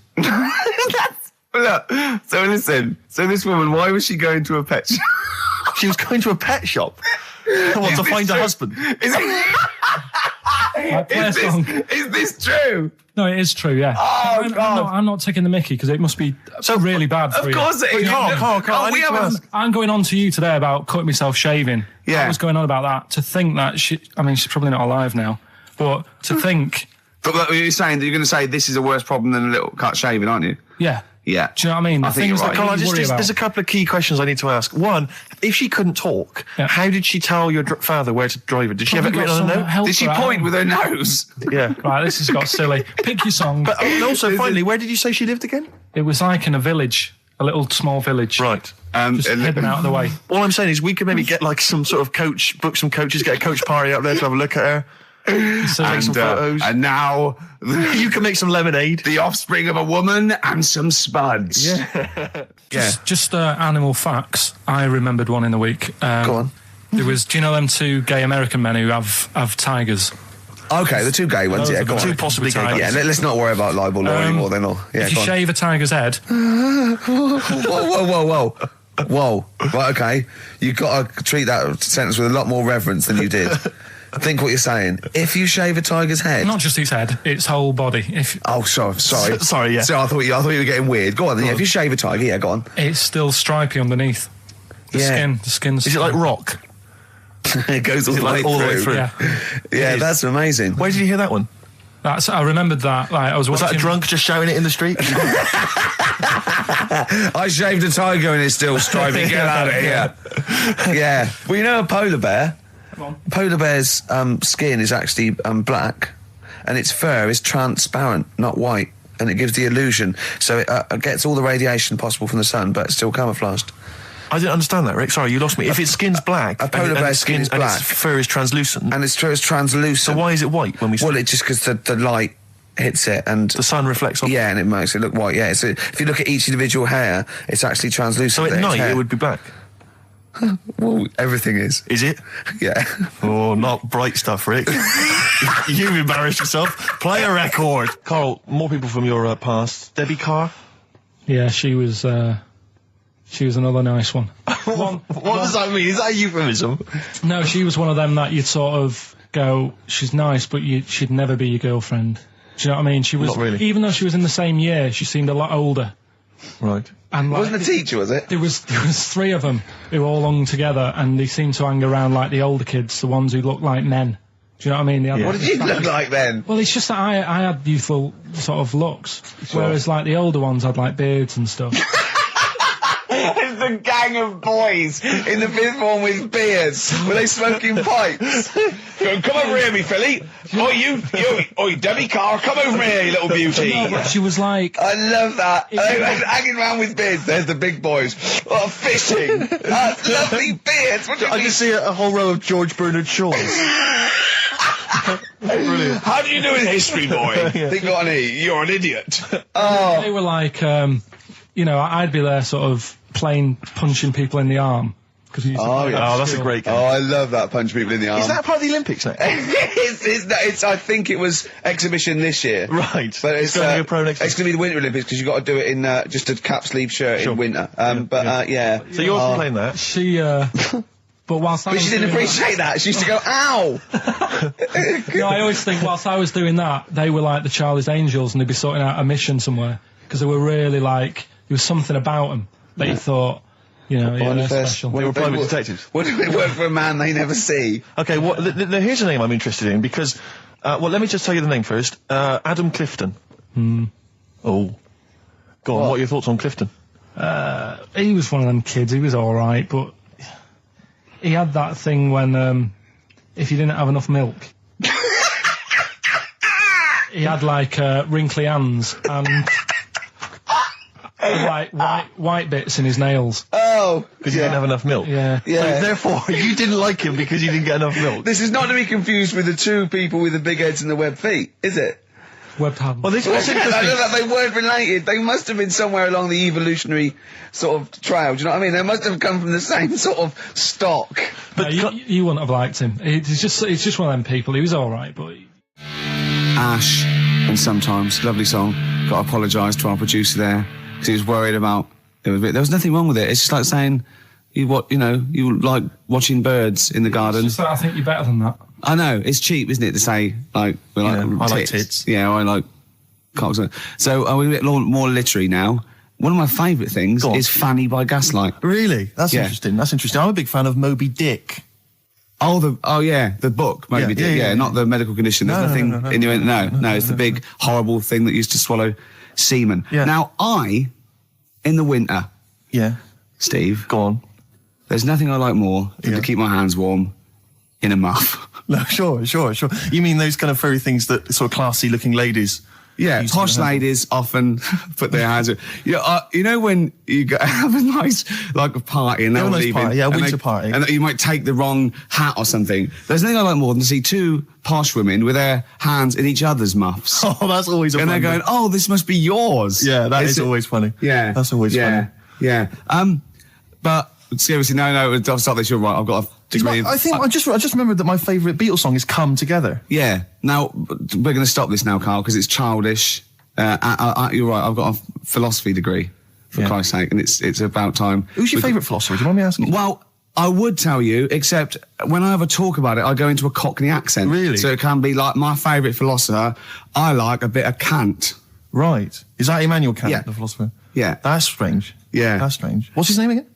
Look, so listen. So this woman, why was she going to a pet shop? She was going to a pet shop. What, to find a husband? Is it- Like, play a song. Is this true? No, it is true, yeah. Oh, God. I'm not taking the mickey because it must be so really bad for you. Of course it is. Carl, I need to ask. I'm going on to you today about cutting myself shaving. Yeah. I was going on about that. To think that she's probably not alive now, but to think... But you're saying that you're going to say this is a worse problem than a little cut shaving, aren't you? Yeah. Yeah. Do you know what I mean? I think you're right. Carl, there's a couple of key questions I need to ask. One, if she couldn't talk, how did she tell your father where to drive it? Did she have it written on a note? Did she point with her nose? Yeah. Right, this has got silly. Pick your song. But also, finally, where did you say she lived again? It was like in a village, a little small village. Right. Just hidden out of the way. All I'm saying is we could maybe get like some sort of coach, book some coaches, get a coach party up there to have a look at her. Take some photos. And now you can make some lemonade. The offspring of a woman and some spuds. Yeah. Just animal facts. I remembered one in the week. Go on. There was, do you know them two gay American men who have tigers? Okay, the two gay ones, Those yeah, are go the on. two possibly gay guys. Yeah, let's not worry about libel law anymore then. Yeah, if you go on. shave a tiger's head... Whoa. Whoa. Right, okay. You've got to treat that sentence with a lot more reverence than you did. Think what you're saying. If you shave a tiger's head... Not just its head, its whole body. Sorry. Sorry, yeah. So I thought you were getting weird. Go on then. Yeah, if you shave a tiger, yeah, go on. It's still stripy underneath. The skin's... Is it like rock? It goes all the way through. Yeah, that's amazing. Where did you hear that one? I remembered that. Like, was that a drunk just shouting it in the street? I shaved a tiger and it's still stripy. Get out of here. Yeah. Well, you know a polar bear? Polar bear's skin is actually black, and its fur is transparent, not white, and it gives the illusion. So it gets all the radiation possible from the sun, but it's still camouflaged. I didn't understand that, Rick. Sorry, you lost me. If its skin's black, a polar bear's skin is black, and its fur is translucent, and its fur is translucent. So why is it white when we? Well, it's just because the light hits it and the sun reflects off. Yeah, and it makes it look white. Yeah, so if you look at each individual hair, it's actually translucent. So at night it would be black. Well, everything is. Is it? Yeah. Oh, not bright stuff, Rick. You've embarrassed yourself. Play a record. Carl, more people from your past. Debbie Carr? Yeah, she was another nice one. What does that mean? Is that a euphemism? No, she was one of them that you'd sort of go, she's nice, but she'd never be your girlfriend. Do you know what I mean? She was, not really. Even though she was in the same year, she seemed a lot older. Right. And like, wasn't a teacher, was it? There was three of them who all hung together, and they seemed to hang around like the older kids, the ones who looked like men. Do you know what I mean? What did you look like then? Well, it's just that I had youthful sort of looks, whereas like the older ones had like beards and stuff. It's the gang of boys in the fifth form with beards. Were they smoking pipes? Come over here, me filly. Oi, Debbie Carr, come over here, you little beauty. No, but she was like... I love that. They were hanging around with beards. There's the big boys. Oh, fishing. Lovely beards. I just see a whole row of George Bernard Shaws. Brilliant. How do you do in history, boy? Think got an E. You're an idiot. Oh. They were like, I'd be there sort of punching people in the arm. That's a great game. Oh, I love that, punch people in the arm. Is that part of the Olympics now? it's I think it was exhibition this year. Right. But it's going to be a pro next It's going to be the Winter Olympics because you've got to do it in just a cap sleeve shirt in winter. Yeah. So you're playing that? She, but whilst But she didn't appreciate that. She used to go, ow! No, I always think whilst I was doing that, they were like the Charlie's Angels and they'd be sorting out a mission somewhere. Because they were really like, there was something about them that you thought, they're special. They were private detectives. What do they work for a man they never see? Okay, well, here's a name I'm interested in because, let me just tell you the name first. Adam Clifton. Oh. Go on, what are your thoughts on Clifton? He was one of them kids, he was alright, but he had that thing when, if you didn't have enough milk, he had like, wrinkly hands and... like white bits in his nails. Oh, because he didn't have enough milk. Yeah. So therefore, you didn't like him because you didn't get enough milk. This is not to be confused with the two people with the big heads and the webbed feet, is it? Webbed hands. Well, this was interesting. I know that they weren't related. They must have been somewhere along the evolutionary sort of trail. Do you know what I mean? They must have come from the same sort of stock. But you wouldn't have liked him. It's just one of them people. He was all right, but. Ash, and sometimes lovely song. Got to apologise to our producer there. He was worried about there was nothing wrong with it. It's just like saying You like watching birds in the garden. It's just that I think you're better than that. I know, it's cheap, isn't it, to say, like, I like tits. Yeah, I like cocks. So are we a bit more literary now? One of my favourite things is Fanny by Gaslight. Really? That's interesting. That's interesting. I'm a big fan of Moby Dick. The book, Moby Dick. Yeah, not the medical condition. There's nothing innuendo. No, it's the big, horrible thing that used to swallow semen. Yeah. Now, in the winter, Steve. Go on. There's nothing I like more than to keep my hands warm in a muff. No, sure. You mean those kind of furry things that sort of classy-looking ladies? Yeah, posh ladies often put their hands in. You know when you have a nice, like, a party and they're all leaving. Party, a winter party. And you might take the wrong hat or something. There's nothing I like more than to see two posh women with their hands in each other's muffs. Oh, that's always And they're going, oh, this must be yours. Yeah, that is always funny. Yeah. That's always funny. Yeah. But seriously, no, I'll stop this. You're right. I've got a degree. I just remembered that my favourite Beatles song is "Come Together." Yeah. Now we're going to stop this now, Carl, because it's childish. You're right. I've got a philosophy degree, for Christ's sake, and it's about time. Who's your favourite philosopher? Do you mind me asking? Well, I would tell you, except when I have a talk about it, I go into a Cockney accent. Really? So it can be like my favourite philosopher. I like a bit of Kant. Right. Is that Immanuel Kant, the philosopher? Yeah. That's strange. Yeah. That's strange. What's his name again?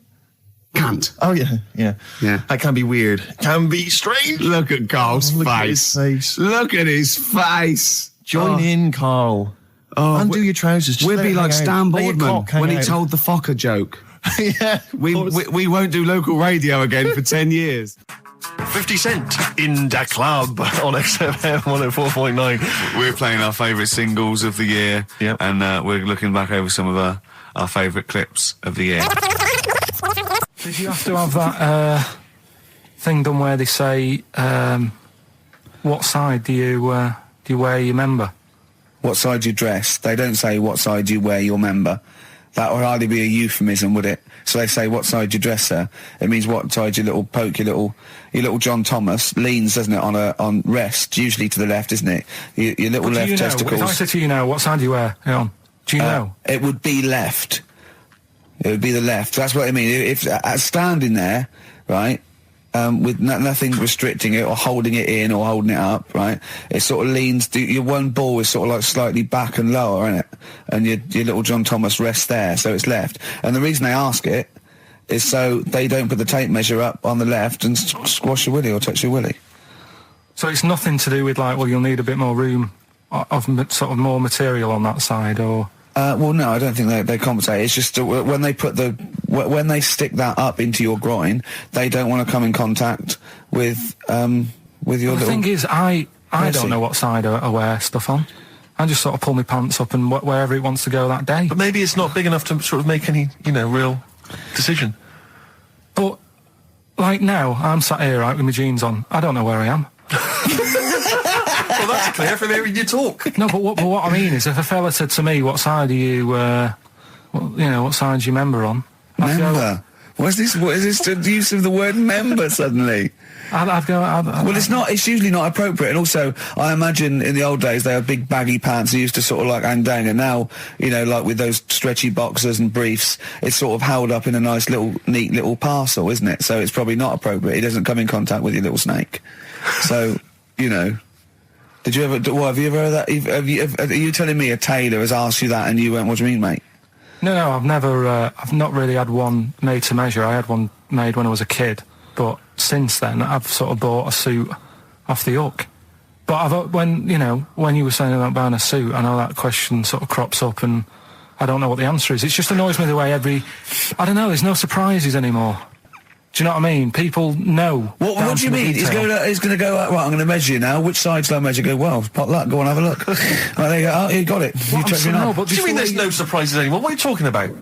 Kant. Oh, yeah. That can be weird. Can be strange. Look at Carl's face. At his face. Look at his face. Join in, Carl. Undo your trousers. We'll be like Stan Boardman when he told the Fokker joke. Yeah. We won't do local radio again for 10 years. 50 Cent in Da Club on XFM 104.9. We're playing our favourite singles of the year. Yep. And we're looking back over some of our favourite clips of the year. Did you have to have that thing done where they say, what side do you wear your member? What side you dress? They don't say what side you wear your member. That would hardly be a euphemism, would it? So they say what side you dress, sir. It means what side your little John Thomas leans, doesn't it, on rest, usually to the left, isn't it? Your little left testicles. If I said to you now, what side do you wear? Hang on. Do you know? It would be left. It would be the left. That's what I mean. If standing there, right, with nothing restricting it or holding it in or holding it up, right, it sort of leans. Your one ball is sort of like slightly back and lower, isn't it? And your little John Thomas rests there, so it's left. And the reason they ask it is so they don't put the tape measure up on the left and squash your willy or touch your willy. So it's nothing to do with like, well, you'll need a bit more room of sort of more material on that side, or. Well, no, I don't think they compensate. It's just when they when they stick that up into your groin, they don't want to come in contact with your little. The thing is, I don't know what side I wear stuff on. I just sort of pull my pants up and wherever it wants to go that day. But maybe it's not big enough to sort of make any, real decision. But like now, I'm sat here right with my jeans on. I don't know where I am. Well, that's clear from hearing you talk. No, but what I mean is, if a fella said to me, "What side are you? What side's your member on?" Member. What is this? What is this? The use of the word member suddenly? I'd go. Well, it's not. It's usually not appropriate. And also, I imagine in the old days they had big baggy pants that used to sort of like hang down. And now, like with those stretchy boxers and briefs, it's sort of held up in a nice little, neat little parcel, isn't it? So it's probably not appropriate. It doesn't come in contact with your little snake. So, Did you ever? What have you ever heard that? Are you telling me a tailor has asked you that and you went, "What do you mean, mate?" No, I've never. I've not really had one made to measure. I had one made when I was a kid, but since then I've sort of bought a suit off the hook. But when you were saying about buying a suit, I know that question sort of crops up, and I don't know what the answer is. It just annoys me the way I don't know. There's no surprises anymore. Do you know what I mean? People know. What do you mean? He's going to go, right, I'm going to measure you now. Which side shall I measure? Go, well, pot luck, go and have a look. Right, there you go. Oh, you got it. You checked me out. What do you mean there's no surprises anymore? What are you talking about?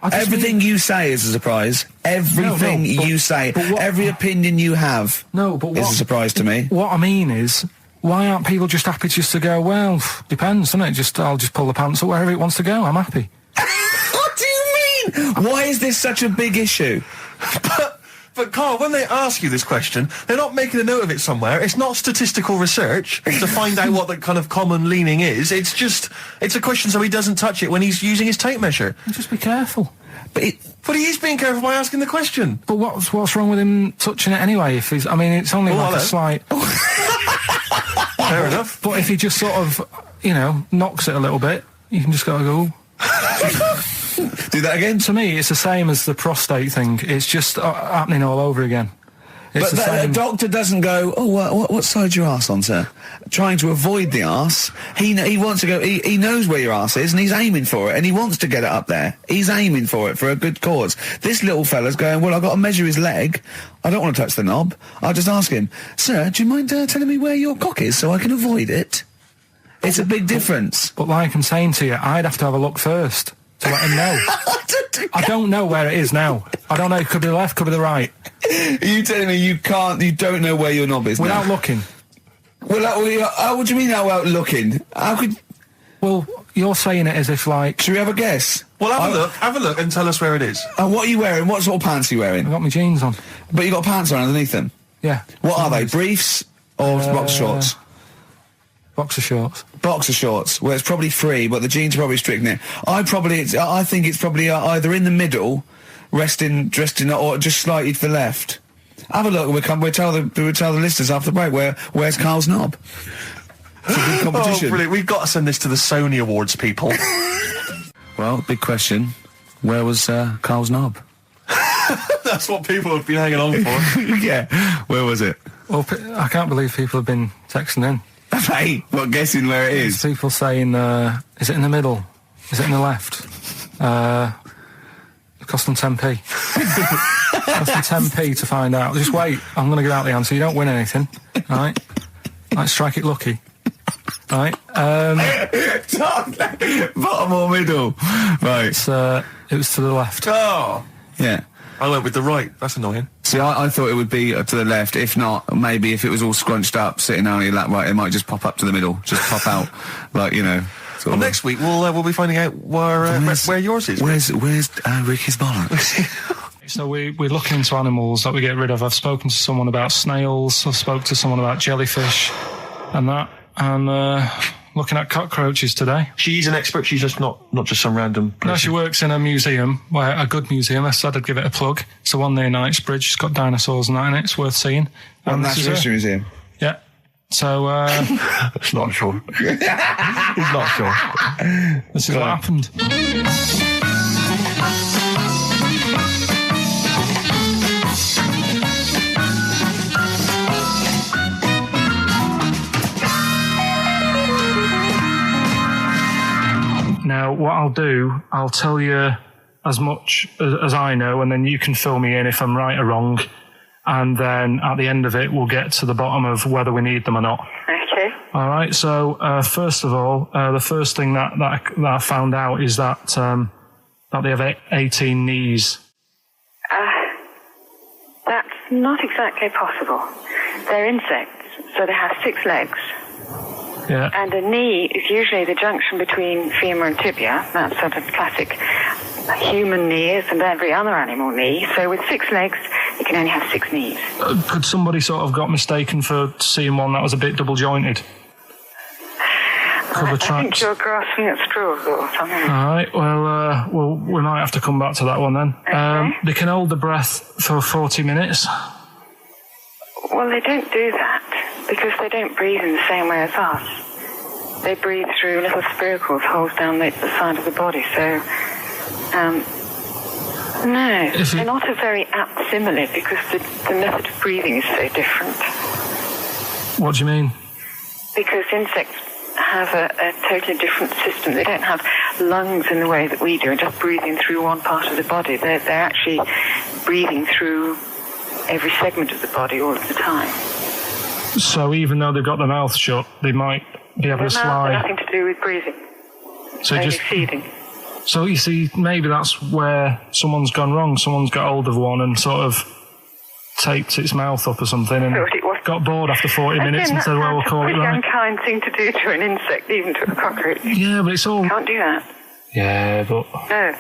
Everything you say is a surprise. Everything you say. Every opinion you have is a surprise to me. What I mean is, why aren't people just happy just to go, well, depends, doesn't it? I'll just pull the pants up wherever it wants to go. I'm happy. What do you mean? Why is this such a big issue? But Carl, when they ask you this question, they're not making a note of it somewhere. It's not statistical research to find out what the kind of common leaning is. It's a question so he doesn't touch it when he's using his tape measure. Just be careful. But he is being careful by asking the question. But what's wrong with him touching it anyway? If he's, I mean, it's only a slight. Fair enough. But if he just sort of, knocks it a little bit, you can just go. Do that again? To me, it's the same as the prostate thing. It's just happening all over again. But the doctor doesn't go, what side's your arse on, sir? Trying to avoid the arse. He wants to go, he knows where your arse is and he's aiming for it and he wants to get it up there. He's aiming for it for a good cause. This little fella's going, well, I've got to measure his leg. I don't want to touch the knob. I'll just ask him, sir, do you mind telling me where your cock is so I can avoid it? It's a big difference. But like I'm saying to you, I'd have to have a look first to let him know. I don't know where it is now. I don't know. It could be the left, could be the right. Are you telling me you don't know where your knob is without now? looking? Well, what do you mean without looking? How could... Well, you're saying it as if like... Should we have a guess? Well, have a look and tell us where it is. What are you wearing? What sort of pants are you wearing? I've got my jeans on. But you got pants on underneath them? Yeah. What are they? Briefs or boxer shorts? Boxer shorts. Boxer shorts. Well, it's probably free, but the jeans are probably strict knit. I think it's probably either in the middle, dressed in, or just slightly to the left. Have a look. We'll tell the listeners after the break where's Karl's knob. It's a good competition. Oh, brilliant! We've got to send this to the Sony Awards people. Well, big question. Where was Karl's knob? That's what people have been hanging on for. Yeah. Where was it? Well, I can't believe people have been texting in. Hey, what, guessing where it is? People saying, is it in the middle? Is it in the left? It cost them 10p. It cost them 10p to find out. Just wait, I'm going to give out the answer. You don't win anything, right? Like, strike it lucky. Right? Bottom or middle? Right. It was to the left. Oh! Yeah. I went with the right. That's annoying. See, I thought it would be to the left. If not, maybe if it was all scrunched up, sitting on your lap right, it might just pop up to the middle. Just pop out, like, Well, next week we'll be finding out where yours is. Where's Ricky's bollocks? So we're looking into animals that we get rid of. I've spoken to someone about snails. I've spoken to someone about jellyfish and that. And looking at cockroaches today. She's an expert. She's just not just some random person. No, she works in a museum, a good museum. I said I'd give it a plug. It's the one near Knightsbridge. It's got dinosaurs and that in it. It's worth seeing. Natural History Museum? Yeah. So, It's not sure. He's not sure. This is what happened. Now, what I'll do, I'll tell you as much as I know, and then you can fill me in if I'm right or wrong. And then at the end of it, we'll get to the bottom of whether we need them or not. Okay. All right. So, first of all, the first thing that I found out is that they have 18 knees. That's not exactly possible. They're insects, so they have 6 legs. Yeah. And a knee is usually the junction between femur and tibia. That's sort of classic human knees and every other animal knee. So with 6 legs, you can only have 6 knees. Could somebody sort of got mistaken for seeing one that was a bit double jointed? I think you're grasping at straws or something. All right. Well, we might have to come back to that one then. Okay. They can hold the breath for 40 minutes. Well, they don't do that because they don't breathe in the same way as us. They breathe through little spiracles, holes down the side of the body. So, no, they're not a very apt simile because the method of breathing is so different. What do you mean? Because insects have a totally different system. They don't have lungs in the way that we do and just breathing through one part of the body. They're actually breathing through every segment of the body all of the time. So even though they've got their mouth shut, they might be able to slide. Nothing to do with breathing. So only just feeding. So you see, maybe that's where someone's gone wrong. Someone's got hold of one and sort of taped its mouth up or something and got bored after 40 minutes and said, well, we'll call it right. It's a pretty unkind thing to do to an insect, even to a cockroach. Yeah, but it's all... Can't do that. Yeah, but... No.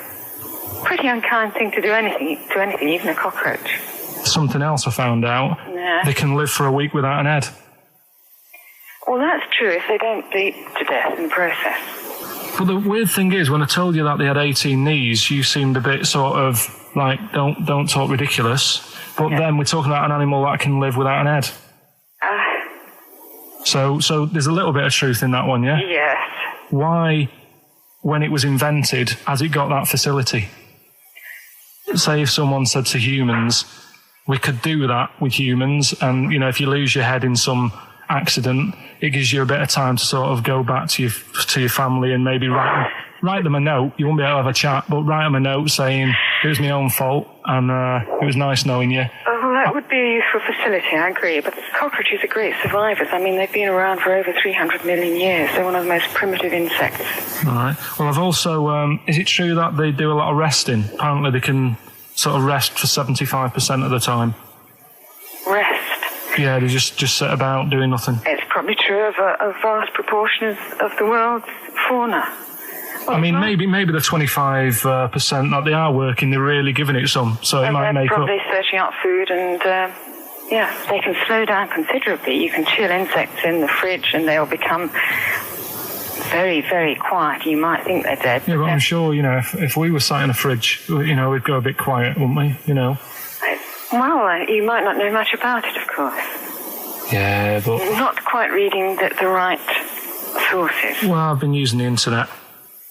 Pretty unkind thing to do to anything, even a cockroach. Something else I found out. Yeah. They can live for a week without an head. Well, that's true if they don't bleed to death in the process. But the weird thing is, when I told you that they had 18 knees, you seemed a bit sort of like, don't talk ridiculous. But then we're talking about an animal that can live without an head. So there's a little bit of truth in that one, yeah? Yes. Why, when it was invented, has it got that facility? Say if someone said to humans, we could do that with humans, and, you know, if you lose your head in some accident, it gives you a bit of time to sort of go back to your family and maybe write them a note. You won't be able to have a chat, but write them a note saying, it was my own fault, and it was nice knowing you. Oh, well, that would be a useful facility, I agree. But cockroaches are great survivors. I mean, they've been around for over 300 million years. They're one of the most primitive insects. All right. Well, I've also... is it true that they do a lot of resting? Apparently they can sort of rest for 75% of the time. Rest? Yeah, they just sit about doing nothing. It's probably true of a vast proportion of the world's fauna. I mean, maybe the 25% that they are working, they're really giving it some, so it might make up. They're probably searching out food, and they can slow down considerably. You can chill insects in the fridge, and they'll become very, very quiet. You might think they're dead. Yeah, but I'm sure, you know, if we were sat in a fridge, you know, we'd go a bit quiet, wouldn't we? You know. Well, you might not know much about it, of course. Yeah, but you're not quite reading the right sources. Well, I've been using the internet.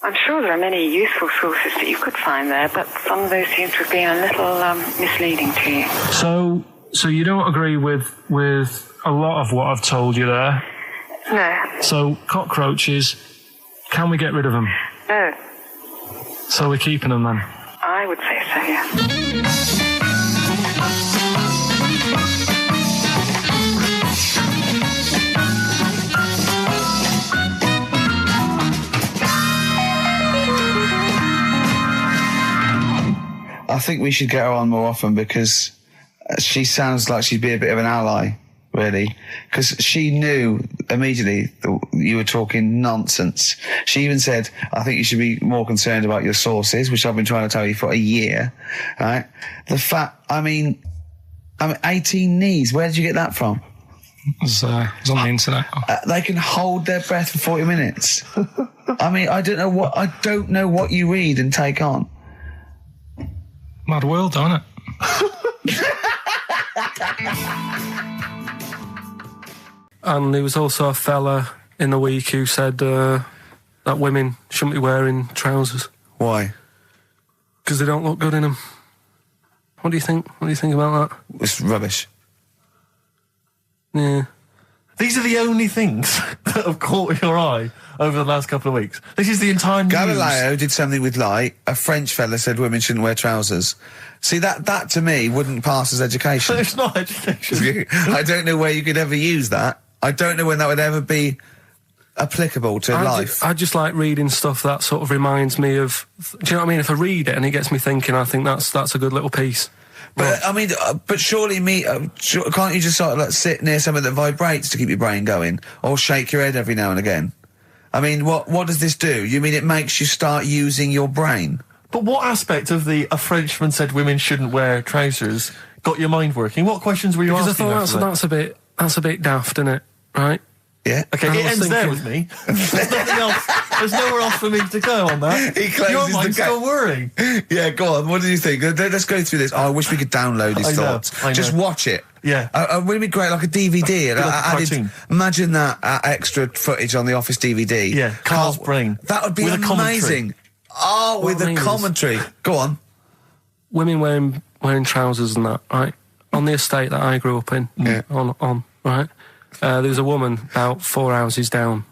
I'm sure there are many useful sources that you could find there, but some of those seem to have been a little misleading to you. So you don't agree with a lot of what I've told you there? No. So cockroaches, can we get rid of them? No. So we're keeping them then? I would say so, yeah. I think we should get her on more often, because she sounds like she'd be a bit of an ally, really. Because she knew immediately that you were talking nonsense. She even said, I think you should be more concerned about your sources, which I've been trying to tell you for a year, right? The fact, I mean 18 knees, where did you get that from? It was on the internet. They can hold their breath for 40 minutes. I mean, I don't know what you read and take on. Mad world, don't it? And there was also a fella in the week who said that women shouldn't be wearing trousers. Why? Because they don't look good in them. What do you think? What do you think about that? It's rubbish. Yeah. These are the only things that have caught your eye over the last couple of weeks. This is the entire news. Galileo did something with light. A French fella said women shouldn't wear trousers. See, that to me wouldn't pass as education. It's not education. I don't know where you could ever use that. I don't know when that would ever be applicable to life. I just like reading stuff that sort of reminds me of... Do you know what I mean? If I read it and it gets me thinking, I think that's a good little piece. But I mean, but surely can't you just sort of like sit near something that vibrates to keep your brain going, or shake your head every now and again? I mean, what does this do? You mean it makes you start using your brain? But what aspect of a Frenchman said women shouldn't wear trousers got your mind working? What questions were you asking? Because I thought that's a bit daft, isn't it? Right? Yeah. Okay, it ends there with me. There's nothing else. There's nowhere else for me to go on that. He closes your mind's still worrying. Yeah, go on. What do you think? Let's go through this. Oh, I wish we could download his thoughts. I know. Just watch it. Yeah. Wouldn't it be great, like a DVD? Imagine that extra footage on the Office DVD. Yeah, Karl's brain. That would be with amazing. Oh, with the commentary. Go on. Women wearing trousers and that, right? On the estate that I grew up in, on right? There was a woman about 4 houses down,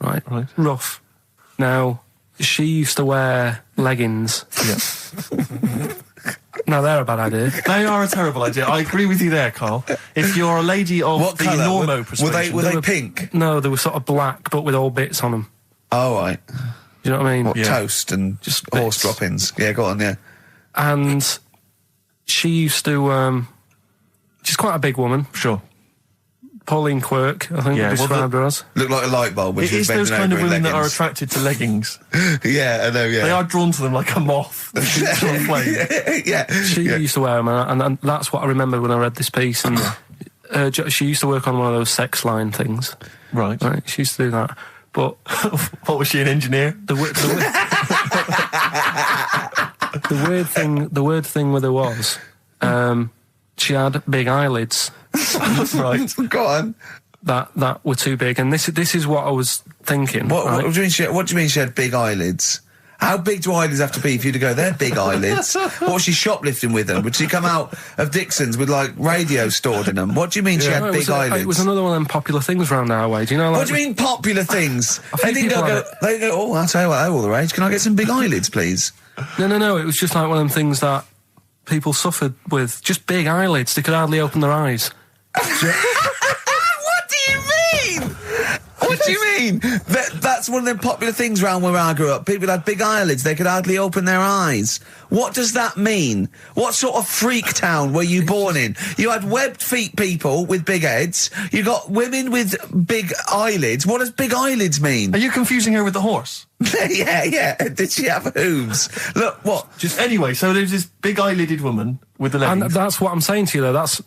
right? Rough. Now, she used to wear leggings. Yeah. No, they're a bad idea. They are a terrible idea. I agree with you there, Karl. If you're a lady of what the colour? normo persuasion... Were they pink? No, they were sort of black, but with all bits on them. Oh, right. Do you know what I mean? What, toast and just horse droppings? Yeah, go on, yeah. And she used to... she's quite a big woman. Sure. Pauline Quirk, I think, described her as. Looked like a light bulb. It is those kind of women that are attracted to leggings. Yeah, I know, yeah. They are drawn to them like a moth. Yeah. She used to wear them, and that's what I remember when I read this piece. And she used to work on one of those sex line things. Right. She used to do that. But what was she, an engineer? the weird thing with her was, she had big eyelids. Right. Go on. That were too big, and this is what I was thinking. What do you mean she had big eyelids? How big do eyelids have to be for you to go, they're big eyelids? What was she shoplifting with them? Would she come out of Dixon's with, like, radio stored in them? What do you mean she had big eyelids? It was another one of them popular things around our way. Do you know, like... What do you mean popular things? They didn't go, oh, I'll tell you what, all the rage. Can I get some big eyelids, please? No. It was just like one of them things that people suffered with. Just big eyelids. They could hardly open their eyes. What do you mean? What do you mean? That's one of them popular things around where I grew up. People had big eyelids. They could hardly open their eyes. What does that mean? What sort of freak town were you born in? You had webbed feet people with big heads. You got women with big eyelids. What does big eyelids mean? Are you confusing her with the horse? Yeah. Did she have hooves? Look, what? Anyway, so there's this big eyelidded woman with the leggings. And that's what I'm saying to you, though. That's...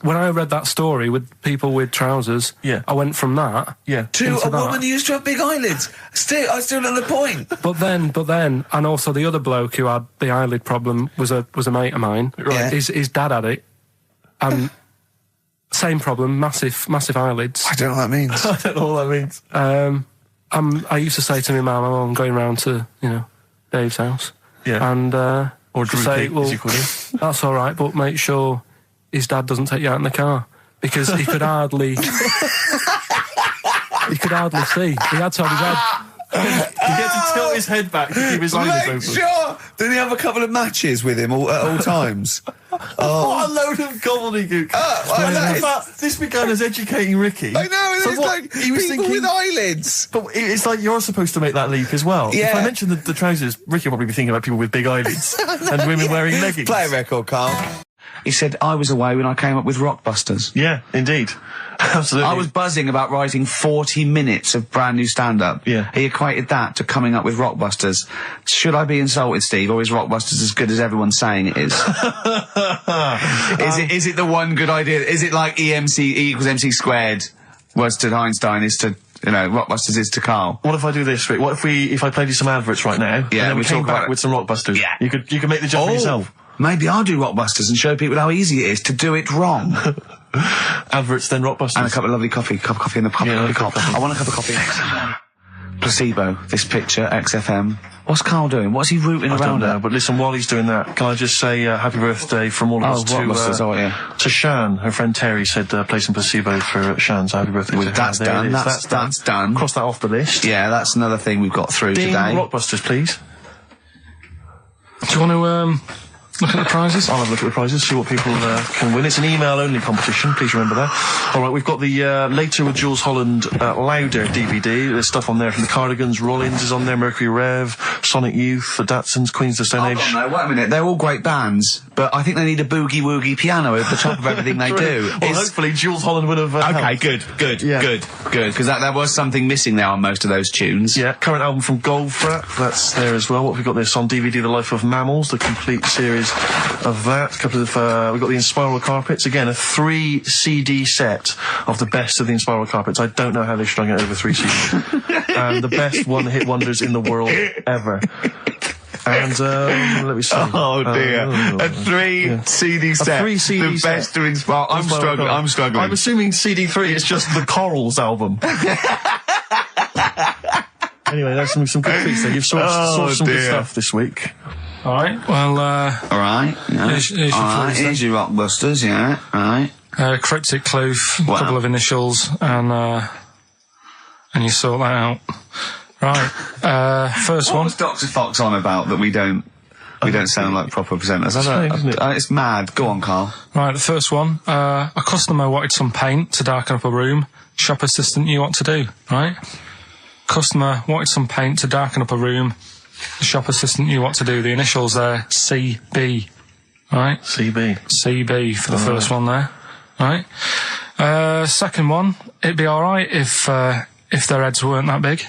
When I read that story with people with trousers, I went from that to a woman who used to have big eyelids. I still don't know the point. But then, and also the other bloke who had the eyelid problem was a mate of mine. Right. His dad had it, and same problem, massive eyelids. I don't know what that means. I don't know what that means. I used to say to my mum, I'm going round to Dave's house, and or Drew say, King, as you call him. That's all right, but make sure his dad doesn't take you out in the car, because he could hardly see. He had to have his head. He had to tilt his head back to keep his eyelids open. Sure. Did he have a couple of matches with him at all times? What a load of gobbledygook. This began as educating Ricky. I know, So it's what, like he was people thinking, with eyelids. But it's like you're supposed to make that leap as well. Yeah. If I mentioned the trousers, Ricky will probably be thinking about people with big eyelids and women wearing leggings. Play a record, Carl. He said, I was away when I came up with Rockbusters. Yeah, indeed. Absolutely. I was buzzing about writing 40 minutes of brand new stand-up. Yeah. He equated that to coming up with Rockbusters. Should I be insulted, Steve, or is Rockbusters as good as everyone's saying it is? Is it the one good idea? Is it like E equals MC squared was to Einstein is to... Rockbusters is to Carl. What if I do this, Rick? What if I played you some adverts right now? Yeah, and then we came talk back about with some Rockbusters. Yeah. You could make the joke for yourself. Maybe I'll do Rockbusters and show people how easy it is to do it wrong. Adverts, then Rockbusters. And a cup of lovely coffee. Cup of coffee in the cup. Yeah, Cup. I want a cup of coffee. XFM. Placebo. This picture, XFM. What's Carl doing? What's he rooting I around don't know, at? but listen, while he's doing that, can I just say happy birthday from all of us to Shan. Her friend Terry said play some Placebo for Shan, so happy birthday to her. That's done. That's done. Cross that off the list. Yeah, that's another thing we've got through Dean, today. Rockbusters, please. Do you want to look at the prizes? I'll have a look at the prizes, see what people can win. It's an email-only competition, please remember that. All right, we've got the Later with Jules Holland Louder DVD. There's stuff on there from the Cardigans, Rollins is on there, Mercury Rev, Sonic Youth, the Datsuns, Queens of the Stone Age. No, wait a minute. They're all great bands, but I think they need a boogie-woogie piano at the top of everything they do. Well, hopefully Jules Holland would have Okay, helped. good, Yeah. because that was something missing there on most of those tunes. Yeah, current album from Goldfrapp, that's there as well. What have we got this on DVD? The Life of Mammals, the complete series of that. A couple of we've got the Inspiral Carpets, again a 3 CD set of the best of the Inspiral Carpets. I don't know how they strung it over 3 CDs. And the best one-hit wonders in the world ever. And let me see. Oh dear, a 3 CD set. A 3 CD the set. best to inspire. I'm struggling. I'm assuming CD3 is just the Corals album. Anyway, there's some good treats there. You've sourced some good stuff this week. All right. Well, all right. Yeah. Here's your clues, here's your Rockbusters. Yeah. All right. Cryptic clue, a couple of initials, and you sort that out. Right. First what one. was Dr. Fox on about that we don't sound like proper presenters? It's mad. Go on, Carl. Right. The first one. A customer wanted some paint to darken up a room. Shop assistant knew what to do. Right. Customer wanted some paint to darken up a room. The shop assistant knew what to do. The initials there, CB. Right? CB for the first one there. Right? Second one, it'd be alright if their heads weren't that big.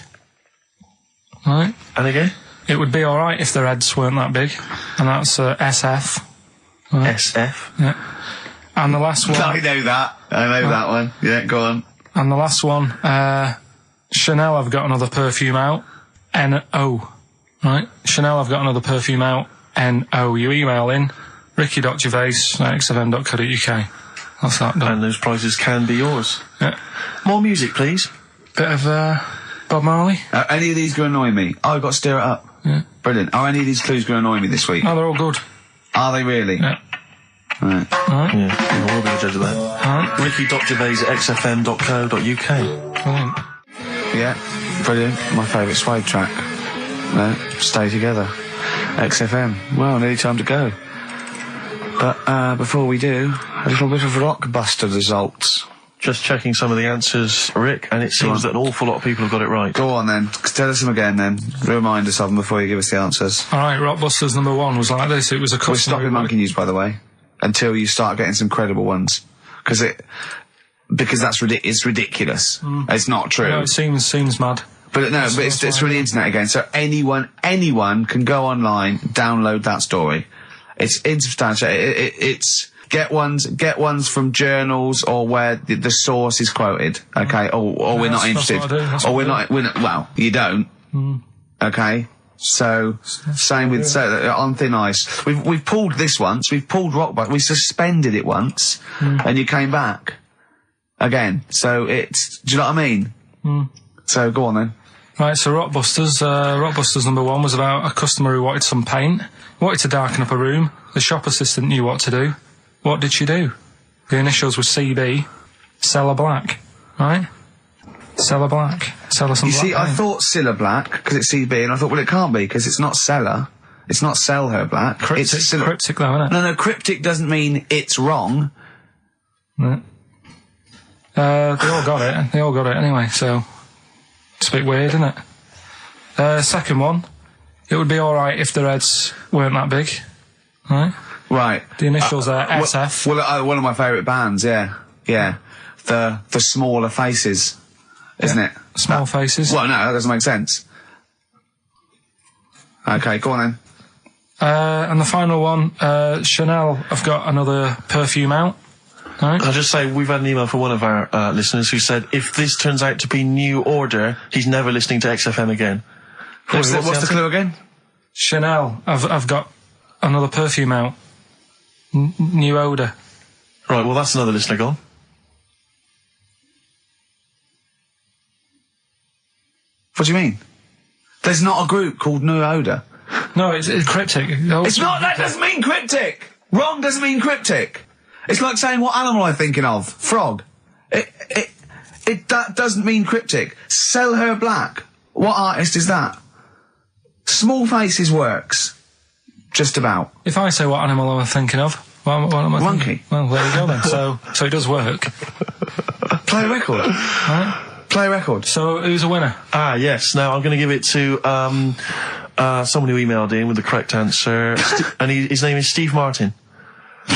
Right? And again? It would be alright if their heads weren't that big. And that's SF. Right? SF? Yeah. And the last one... I know that. I know that one. Yeah, go on. And the last one, Chanel have got another perfume out. N-O. Right? Chanel have got another perfume out. N-O. You email in ricky.gervais@xfm.co.uk. That's that done. And those prizes can be yours. Yeah. More music, please. Bit of Bob Marley. Any of these going to annoy me? Oh, I've got to stir it up. Yeah. Brilliant. Are any of these clues going to annoy me this week? Oh, they're all good. Are they really? Yeah. Right. Alright. Yeah, we'll be the judge of that. Alright. ricky.gervais@xfm.co.uk. Brilliant. Yeah. Brilliant. My favourite Suede track. Stay Together. XFM. Well, nearly time to go. But before we do, a little bit of Rockbuster results. Just checking some of the answers, Rick, and it seems that an awful lot of people have got it right. Go on then. Tell us them again then. Remind us of them before you give us the answers. Alright, Rockbusters number 1 was like this. It was a We're customer... stopping monkey news, by the way, until you start getting some credible ones. Because that's it's ridiculous. It's not true. No, it seems mad. But no, but it's from the internet again. So anyone can go online, download that story. It's insubstantial. It's get ones from journals or where the source is quoted. Okay, or we're not interested. Or we're not. Well, you don't. Okay. So same with on thin ice. We've pulled this once. We've pulled Rockbuster. We suspended it once, and you came back again. So it's. Do you know what I mean? So go on then. Right, so Rockbusters number 1 was about a customer who wanted some paint, wanted to darken up a room. The shop assistant knew what to do. What did she do? The initials were CB, Cellar Black, right? Cellar Black. Cellar some black. You see, I thought Cilla Black, because it's CB, and I thought, well, it can't be, because it's not Cellar. It's not Sell Her Black. Cryptic, it's cryptic though, isn't it? No, cryptic doesn't mean it's wrong. Yeah. They all got it. They all got it anyway, so... It's a bit weird, isn't it? Second one, it would be alright if the Reds weren't that big, right? Right. The initials are SF. Well, one of my favourite bands, yeah. The Smaller Faces, isn't it? Small Faces. Well, no, that doesn't make sense. Okay, go on then. And the final one, Chanel have got another perfume out. Right. I'll just say we've had an email from one of our listeners who said if this turns out to be New Order, he's never listening to XFM again. What's the clue again? Chanel, I've got another perfume out. New Odour. Right, well that's another listener gone. What do you mean? There's not a group called New Odour. No, it's cryptic. It's not, that doesn't mean cryptic! Wrong doesn't mean cryptic. It's like saying what animal I'm thinking of. Frog. That doesn't mean cryptic. Sell Her Black. What artist is that? Small Faces works. Just about. If I say what animal I'm thinking of, what am I Monkey. thinking? Well, there we go then. So it does work. Play a record. Right? Play a record. So who's a winner? Yes. Now I'm going to give it to someone who emailed in with the correct answer, and his name is Steve Martin.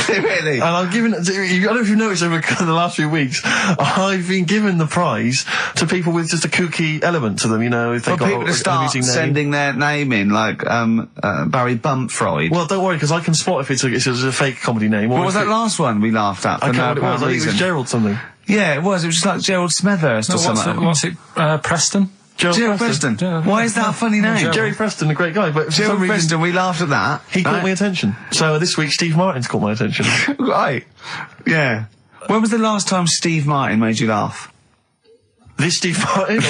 Really? And I'm giving, I don't know if you've noticed over the last few weeks, I've been given the prize to people with just a kooky element to them, you know, if they got people to start sending their name in, like, Barry Bumpfreud. Well, don't worry, because I can spot if it's a fake comedy name. What was that last one we laughed at? I can't remember what it was. I think it was Gerald something. Yeah, it was. It was just like Gerald Smethurst or something. What's it? Preston? Gerald Preston. Why is that a funny name? Jerry Preston, a great guy, but for Gerald some reason, Preston, we laughed at that. He caught my attention. So this week, Steve Martin's caught my attention. Right. Yeah. When was the last time Steve Martin made you laugh? This Steve Martin?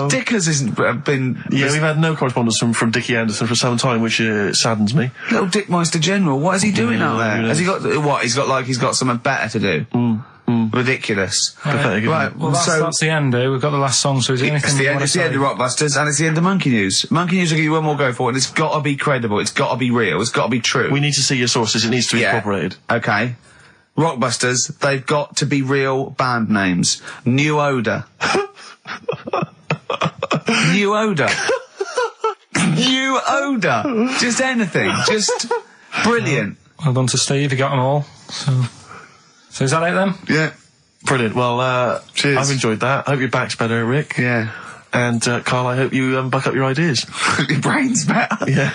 Dickers hasn't been... Yeah, we've had no correspondence from Dickie Anderson for some time, which saddens me. Little Dickmeister General, what is he doing out there? Has he got... What, he's got something better to do? Ridiculous. Pathetic. Right, well, that's the end, We've got the last song, so is there anything it's the end of Rockbusters, and it's the end of Monkey News. Monkey News will give you one more go for it, and it's got to be credible, it's got to be real, it's got to be true. We need to see your sources, it needs to be incorporated. Okay. Rockbusters, they've got to be real band names. New Odour. New Odour. New Odour. Just anything. Just brilliant. Well done to Steve, he got them all. So is that it then? Yeah. Brilliant. Well, cheers. I've enjoyed that. I hope your back's better, Rick. Yeah. And, Carl, I hope you buck up your ideas. Your brain's better. Yeah.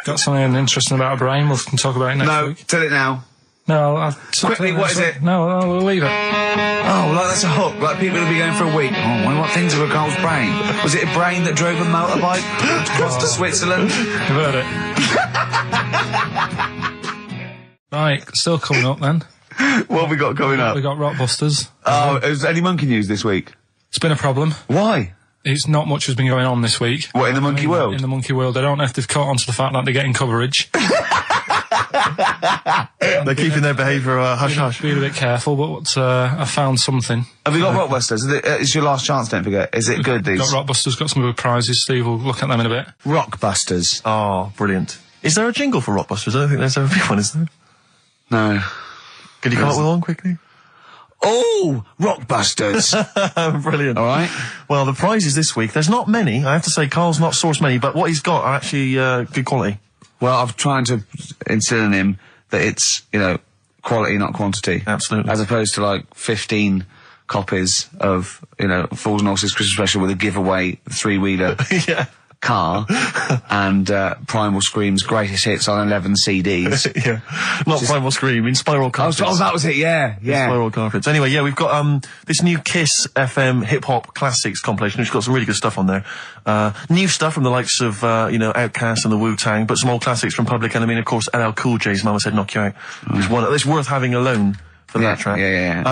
Got something interesting about a brain, we can talk about it next week. No, tell it now. No, Quickly, what is it? No, we'll leave it. Oh, like that's a hook. Like people will be going for a week. Oh, I wonder what things are with Carl's brain. Was it a brain that drove a motorbike across to Switzerland? You've heard it. Right, still coming up then. What have we got coming up? We got Rockbusters. Oh, is any monkey news this week? It's been a problem. Why? It's not much has been going on this week. What, in the monkey world? In the monkey world. I don't know if they've caught on to the fact that they're getting coverage. They're keeping their behaviour hush-hush. Be a bit careful, but I found something. Have you got Rockbusters? It's your last chance, don't forget. Is it good, these? Got Rockbusters, got some good prizes. Steve will look at them in a bit. Rockbusters. Oh, brilliant. Is there a jingle for Rockbusters? I don't think there's ever been one, is there? No. Could you come up with one quickly? Oh, Rockbusters. Brilliant. All right. Well, the prizes this week, there's not many. I have to say, Carl's not sourced many, but what he's got are actually good quality. Well, I'm trying to instill in him that it's, quality, not quantity. Absolutely. As opposed to, 15 copies of, Fools and Horses Christmas Special with a giveaway three-wheeler Yeah. car and Primal Scream's greatest hits on 11 CDs. Yeah. Not Primal Scream, in Spiral Carpets. Oh, that was it, yeah. Spiral Carpets. Anyway, yeah, we've got this new Kiss FM hip-hop classics compilation, which has got some really good stuff on there. New stuff from the likes of, Outkast and the Wu-Tang, but some old classics from Public Enemy, and of course LL Cool J's Mama Said Knock You Out. It's worth having alone for that track. Yeah.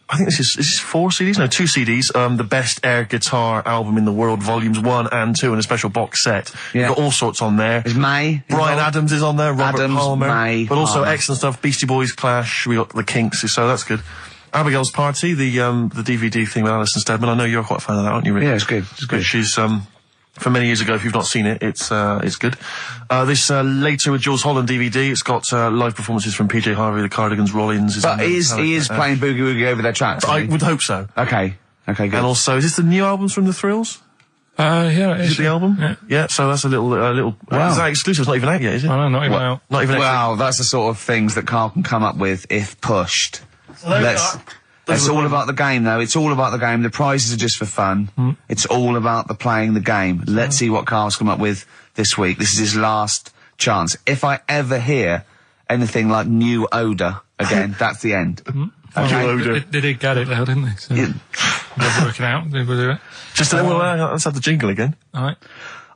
I think this is 4 CDs? No, 2 CDs. The Best Air Guitar Album in the World, Volumes 1 and 2, and a special box set. Yeah. You've got all sorts on there. Is May? Brian Adams is on there, Robert Adams, Palmer. May, but also Palmer. excellent stuff. Beastie Boys, Clash, we got the Kinks, so that's good. Abigail's Party, the DVD thing with Alison Steadman. I know you're quite a fan of that, aren't you, Rick? Yeah, it's good. It's good. She's, from many years ago, if you've not seen it, it's good. This Later with Jules Holland DVD, it's got live performances from PJ Harvey, the Cardigans, Rollins. But he is playing Boogie Woogie over their tracks. I would hope so. Okay, good. And also, is this the new albums from The Thrills? Yeah, it Is is. it the album? Yeah. Yeah, so that's a little. Wow. Is that exclusive? It's not even out yet, is it? I know, not even out. Not even out. Wow, that's the sort of things that Carl can come up with if pushed. It's all about the game, though. It's all about the game. The prizes are just for fun. It's all about the playing the game. Let's see what Carl's come up with this week. This is his last chance. If I ever hear anything like New Odour again, that's the end. Okay? They did get it though, didn't they? So they're working out. They will do it. Just a little. Let's have the jingle again. All right.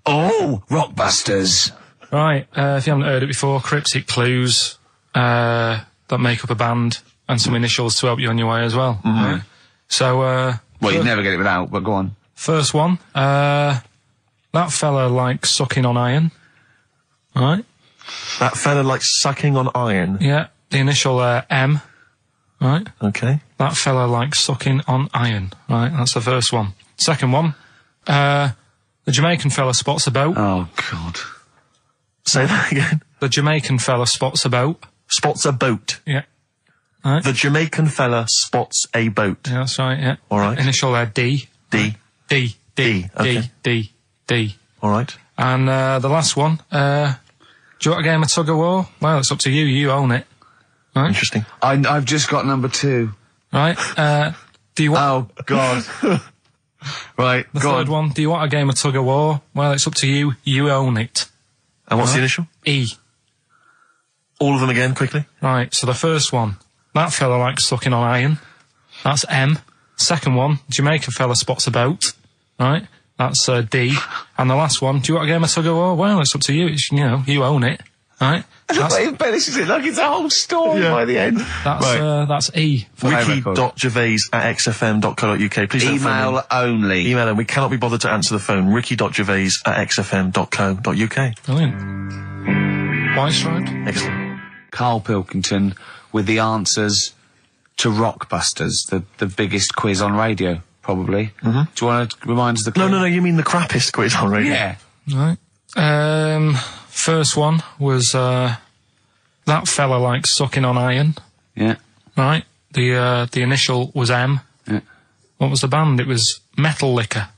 Oh, Rockbusters. Right. If you haven't heard it before, cryptic clues that make up a band and some initials to help you on your way as well. Right? So, Well, you'd never get it without, but go on. First one. That fella likes sucking on iron. Right. That fella likes sucking on iron. Yeah. The initial M. Right. Okay. That fella likes sucking on iron. Right. That's the first one. Second one. The Jamaican fella spots a boat. Oh, God. Say that again. The Jamaican fella spots a boat. Spots a boat. Yeah. Right. The Jamaican fella spots a boat. Yeah, that's right, yeah. All right. Initial D. D. D. Okay. D. All right. And the last one, do you want a game of tug of war? Well, it's up to you. You own it. Right? Interesting. I've just got number 2. Right. Do you want... Oh, God. Right, The go third on. one, do you want a game of tug of war? Well, it's up to you. You own it. And what's the initial? E. All of them again, quickly. Right, so the first one, that fella likes sucking on iron. That's M. Second one, Jamaican fella spots a boat. Right, that's D. And the last one, do you want a game of tug of war? Well, it's up to you. It's, you own it. Right? He embellishes it like it's a whole story by the end. That's E. Ricky.gervais@xfm.co.uk. Please don't Email phone in. only. Email, and we cannot be bothered to answer the phone. Ricky.gervais@xfm.co.uk. Brilliant. White Striped. Excellent. Karl Pilkington with the answers to Rockbusters, the biggest quiz on radio, probably. Do you want to remind us the quiz? No, you mean the crappiest quiz on radio? Yeah. Right. First one was, that fella likes sucking on iron. Yeah. Right. The initial was M. Yeah. What was the band? It was Metal Liquor.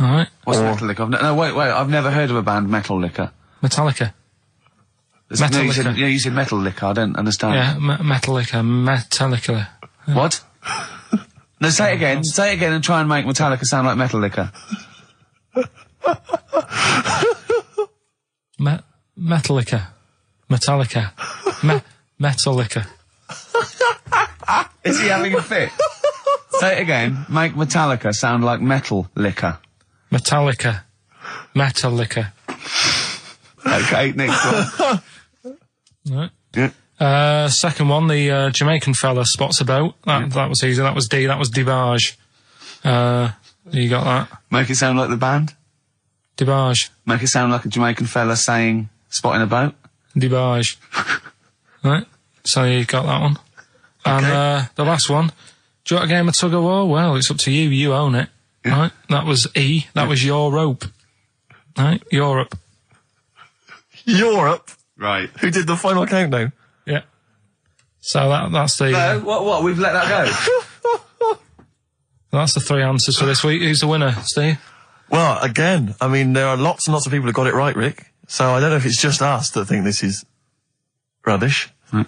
Alright. What's Metal Liquor? No, wait, I've never heard of a band, Metal Liquor. Metallica. Metal Liquor. You said Metal Liquor, I don't understand. Yeah, Metal Liquor. Metallica. What? No, say it again. Say it again and try and make Metallica sound like Metal Liquor. Metallica. Metallica. Metal liquor. Is he having a fit? Say it again. Make Metallica sound like metal liquor. Metallica. Metal liquor. Okay, next one. Right. Yeah. Second one, the Jamaican fella spots a boat. That was easy. That was D. That was Debage. You got that? Make it sound like the band. Debage. Make it sound like a Jamaican fella saying spotting a boat. Debage. Right. So you got that one. And the last one. Do you want a game of tug of war? Well, it's up to you. You own it. Yeah. Right. That was E. That was your rope. Right. Europe. Europe? Right. Who did the final countdown? Yeah. So that's the... No, what? We've let that go? That's the 3 answers for this week. Who's the winner, Steve? Well, again, I mean, there are lots and lots of people who got it right, Rick. So I don't know if it's just us that think this is rubbish. Right.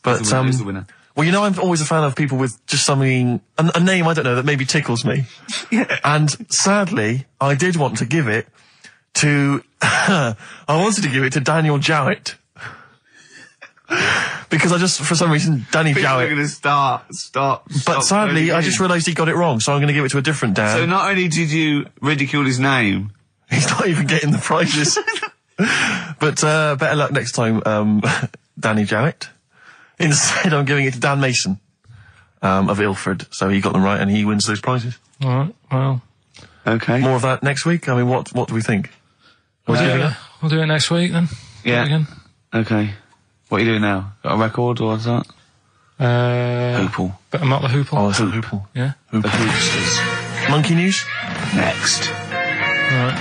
But, Who's the winner? Well, you know, I'm always a fan of people with just something, a name, I don't know, that maybe tickles me. Yeah. And sadly, I did want to give it to, I wanted to give it to Daniel Jowett. Because I just, for some reason, Danny People are Jowett. going to stop. But sadly, I just realised he got it wrong, so I'm going to give it to a different Dan. So not only did you ridicule his name, He's not even getting the prizes. But better luck next time, Danny Jowett. Instead, I'm giving it to Dan Mason of Ilford. So he got them right, and he wins those prizes. All right. Well. okay. More of that next week. I mean, what do we think? We'll do it next week then. Yeah. Do it again. Okay. What are you doing now? Got a record or what's that? Hoople. But I'm not the Hoople. Oh, it's a Hoople. Yeah. The Hoopsters. Monkey News? Next. Right.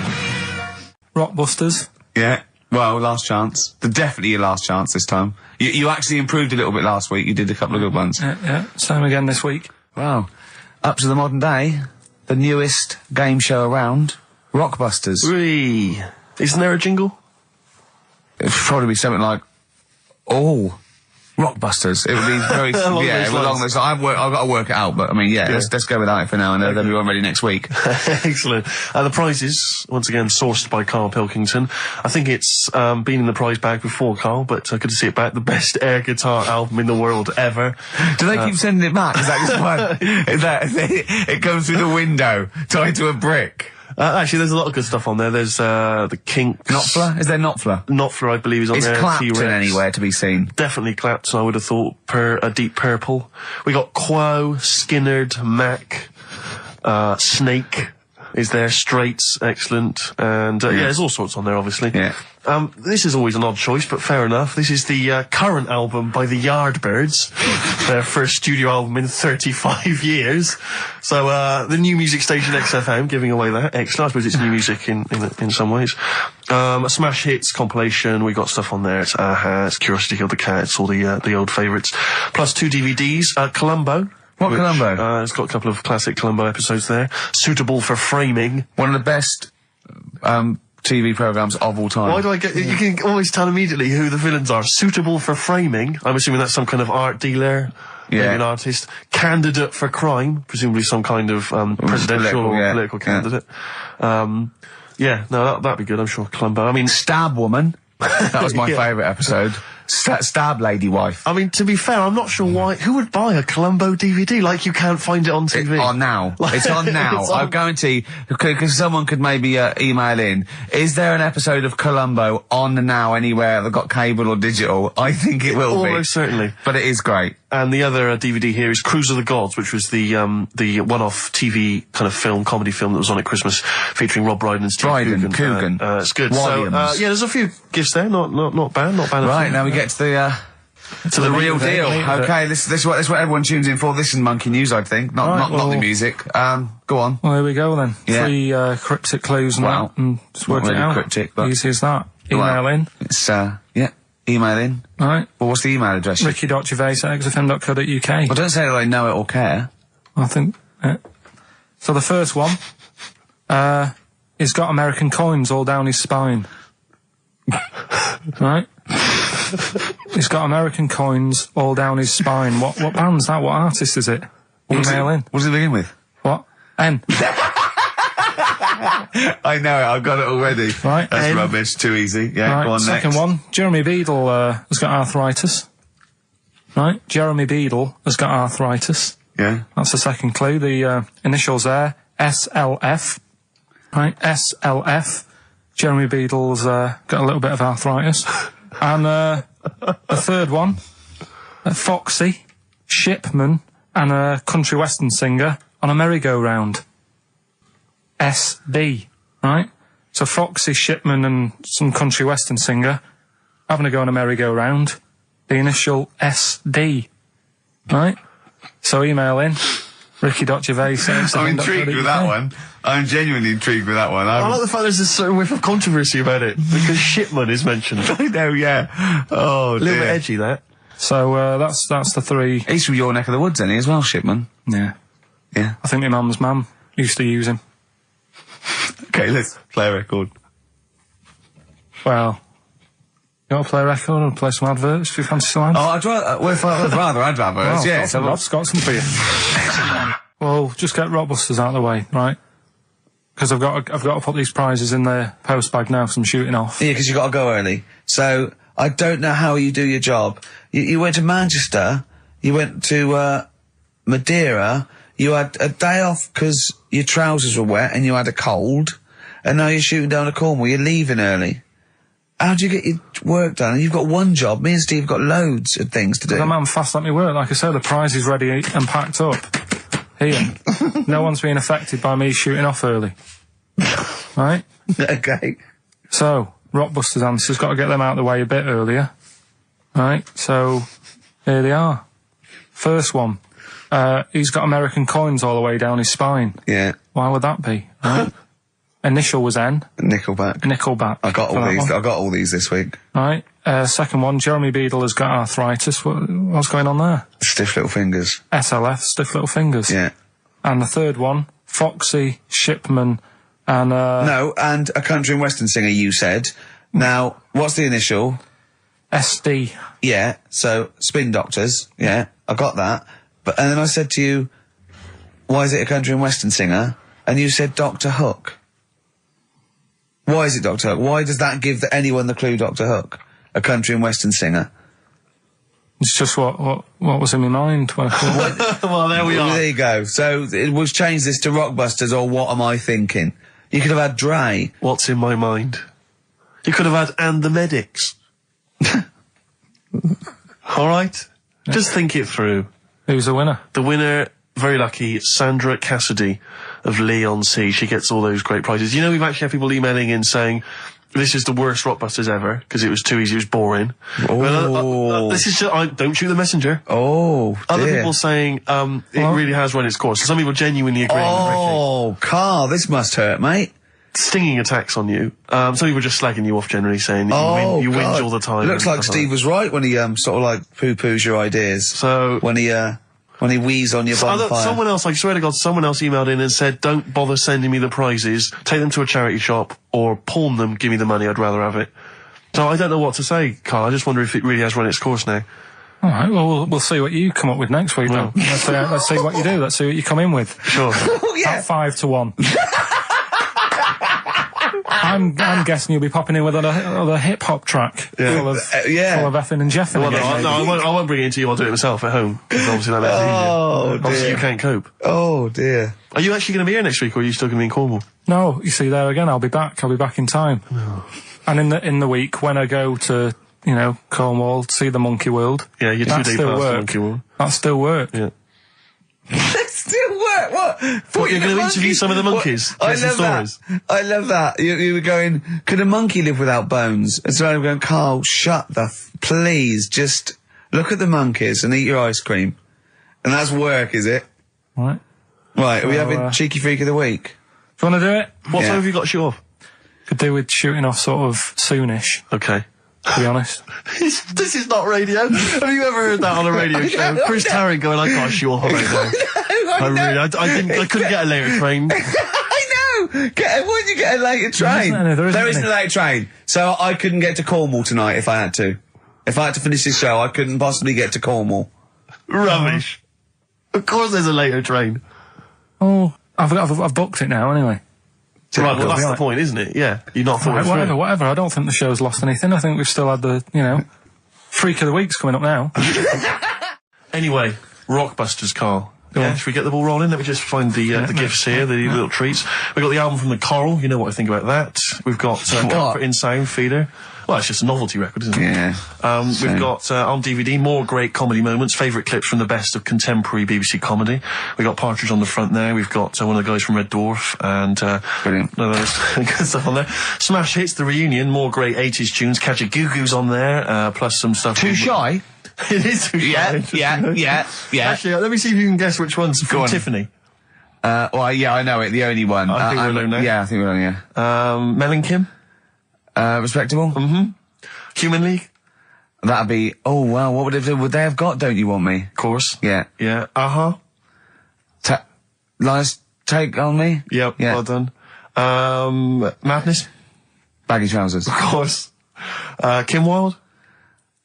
Rockbusters. Yeah. Well, last chance. Definitely your last chance this time. You actually improved a little bit last week. You did a couple of good ones. Yeah. Same again this week. Wow. Up to the modern day, the newest game show around, Rockbusters. Whee! Isn't there a jingle? It'd probably be something like, oh, Rockbusters. It would be very, along those lines. I've got to work it out, but I mean, let's go with that for now, and then we'll be ready next week. Excellent. The prizes, once again, sourced by Karl Pilkington. I think it's been in the prize bag before, Karl, but good to see it back. The best air guitar album in the world ever. Do they keep sending it back? Is that just one? It comes through the window, tied to a brick. Actually, there's a lot of good stuff on there. There's the Kinks. Knopfler? Is there Knopfler? Knopfler, I believe, is on there. Is Clapton T-Rex. anywhere to be seen? Definitely Clapton, I would have thought, a Deep Purple. We got Quo, Skinnerd, Mac, Snake is there, Straits, excellent, and there's all sorts on there, obviously. Yeah. This is always an odd choice, but fair enough. This is the current album by the Yardbirds, their first studio album in 35 years. So the new music station XFM giving away that. Excellent. I suppose it's new music in some ways. A Smash Hits compilation. We got stuff on there. It's Aha, it's Curiosity Killed the Cat. It's all the old favourites. Plus 2 DVDs. Columbo. What Columbo? It's got a couple of classic Columbo episodes there. Suitable for framing. One of the best TV programmes of all time. Why do I get... You can always tell immediately who the villains are. Suitable for framing. I'm assuming that's some kind of art dealer. Yeah. Maybe an artist. Candidate for crime. Presumably some kind of presidential or political candidate. That'd be good, I'm sure. Columbo. I mean... Stab Woman. That was my favourite episode. Stab Lady Wife. I mean, to be fair, I'm not sure why... Who would buy a Columbo DVD? Like, you can't find it on TV. It's on now. It's on now. I guarantee, because someone could maybe email in, is there an episode of Columbo on now anywhere that got cable or digital? I think it will be. Almost certainly. But it is great. And the other DVD here is Cruise of the Gods, which was the one-off TV kind of comedy film that was on at Christmas, featuring Rob Brydon and Steve Coogan. It's good. Williams. So, there's a few gifts there. Not bad. Right, now we get to the real deal. Okay, this is what everyone tunes in for. This is Monkey News, I think. Not the music. Go on. Well, here we go then. Yeah. 3 cryptic clues and that, and just work it out. Cryptic, but easy as that. Email in. It's email in. Right. Well, what's the email address? ricky.gervais@xfm.co.uk. Well, don't say that I know it or care. I think. So the first one, he's got American coins all down his spine. Right? He's got American coins all down his spine. What band's that? What artist is it? Email in. What does it begin with? What? N. I know it. I've got it already. Right. That's rubbish. Too easy. Yeah. Right, Go on second next. one. Jeremy Beadle has got arthritis. right? Jeremy Beadle has got arthritis. Yeah. That's the second clue. The initials there, SLF. Right, SLF. Jeremy Beadle's got a little bit of arthritis. And the third one, Foxy, Shipman, and a country western singer on a merry-go-round. SB, right? So Foxy, Shipman, and some country western singer having a go on a merry-go-round. The initial SD, right? So email in, ricky.gervais. I'm intrigued with that one. I'm genuinely intrigued with that one. I like the fact there's a certain whiff of controversy about it, because Shipman is mentioned. I know, yeah. Oh, A little bit dear. edgy, that. So that's the three. He's from your neck of the woods, isn't he, as well, Shipman? Yeah. Yeah. I think my mum's mum used to use him. Okay, let's play a record. Well, you want to play a record or play some adverts? Do you fancy some ads? Oh, I'd rather adverts, Well, yeah. I've got some for you. Well, just get Rockbusters out of the way, right? Because I've got to put these prizes in the post bag now, so I'm shooting off. Yeah, because you got to go early. So, I don't know how you do your job. You went to Manchester, you went to Madeira, you had a day off because your trousers were wet and you had a cold, and now you're shooting down to Cornwall, you're leaving early. How do you get your work done? You've got one job. Me and Steve have got loads of things to do. The man fast let me work. Like I said, the prize is ready and packed up. Here. No one's being affected by me shooting off early. Right? Okay. So, Rockbusters answers, got to get them out of the way a bit earlier. Right? So, here they are. First one. He's got American coins all the way down his spine. Yeah. Why would that be? Right? Initial was N. Nickelback. I got all these. I got all these this week. Right. Second one, Jeremy Beadle has got arthritis. What's going on there? Stiff little fingers. SLF, stiff little fingers. Yeah. And the third one, Foxy, Shipman, and No, and a country and western singer, you said. Now, what's the initial? SD. Yeah, so Spin Doctors. Yeah, I got that. And then I said to you, why is it a country and western singer? And you said Dr. Hook. Why is it Dr. Hook? Why does that give anyone the clue Dr. Hook? A country and western singer. It's just what was in my mind when I thought it. Well, there we are. There you go. So we've changed this to Rockbusters, or what am I thinking? You could have had Dre. What's in my mind? You could have had And the Medics. All right? Just think it through. Who's the winner? The winner, very lucky, Sandra Cassidy of Leon C. She gets all those great prizes. You know, we've actually had people emailing in saying, this is the worst Rockbusters ever, because it was too easy, it was boring. Oh. This is just, don't shoot the messenger. Oh, Other dear. people saying, it really has run its course. So some people genuinely agreeing with Ricky. Oh, Karl, this must hurt, mate. Stinging attacks on you. Some people just slagging you off generally, saying that you whinge all the time. It looks like Steve was right when he sort of like poo-poos your ideas. So when he wheezed on your bonfire. Someone else, I swear to God, someone else emailed in and said, don't bother sending me the prizes, take them to a charity shop, or pawn them, give me the money, I'd rather have it. So I don't know what to say, Karl, I just wonder if it really has run its course now. Alright, well, we'll see what you come up with next week then. Let's see what you do, let's see what you come in with. Sure. Oh, yeah. At 5-1. I'm guessing you'll be popping in with another hip-hop track full of effing and jeffing. Well, I won't bring it into you, I'll do it myself at home, because obviously that makes it easier. Obviously you can't cope. Oh, dear. Are you actually going to be here next week, or are you still going to be in Cornwall? No, you see, there again, I'll be back in time. No. And in the week, when I go to, Cornwall, see the Monkey World. Yeah, you're 2 days past the Monkey World. That still work. Yeah. Still work? What? What, you're going to interview some of the monkeys? I love stories? that. I love that. You were going, could a monkey live without bones? And so I'm going, Karl, shut please, just look at the monkeys and eat your ice cream. And that's work, is it? Right. Right, are we having Cheeky Freak of the Week? Do you want to do it? What time have you got to shoot off? Could do with shooting off sort of soonish, Okay. to be honest. This is not radio. Have you ever heard that on a radio show? Chris Tarrant going, I can't shoot off on radio. I couldn't get a later train. I know! Why did you get a later train? There isn't a later train. So I couldn't get to Cornwall tonight if I had to. If I had to finish this show, I couldn't possibly get to Cornwall. Rubbish. Of course there's a later train. Oh, I've booked it now anyway. Right, well that's the point, isn't it? Yeah. You're not thought Right, it through. whatever. I don't think the show's lost anything. I think we've still had the, Freak of the Week's coming up now. Anyway, Rockbusters, Carl. Yeah, should we get the ball rolling? Let me just find the gifts here, the little treats. We've got the album from the Coral, you know what I think about that. We've got Comfort in Sound Feeder. Well, it's just a novelty record, isn't it? Yeah. We've got on DVD more great comedy moments, favourite clips from the best of contemporary BBC comedy. We've got Partridge on the front there. We've got one of the guys from Red Dwarf and Brilliant. good stuff on there. Smash Hits, the reunion, more great 80s tunes. Catch a Goo Goo's on there, plus some stuff. Too Shy? It is Too Shy. Yeah. Actually, let me see if you can guess which one's from Tiffany. Well, yeah, I know it. The only one. I think we're alone now. Yeah, I think we're alone, yeah. Mel and Kim. Respectable? Mm-hmm. Human League. That'd be, oh, wow, what would they have got, Don't You Want Me? Of course. Yeah. Yeah. Lies Take On Me? Yep, Yeah. well done. Madness. Baggy Trousers. Of course. Kim Wilde.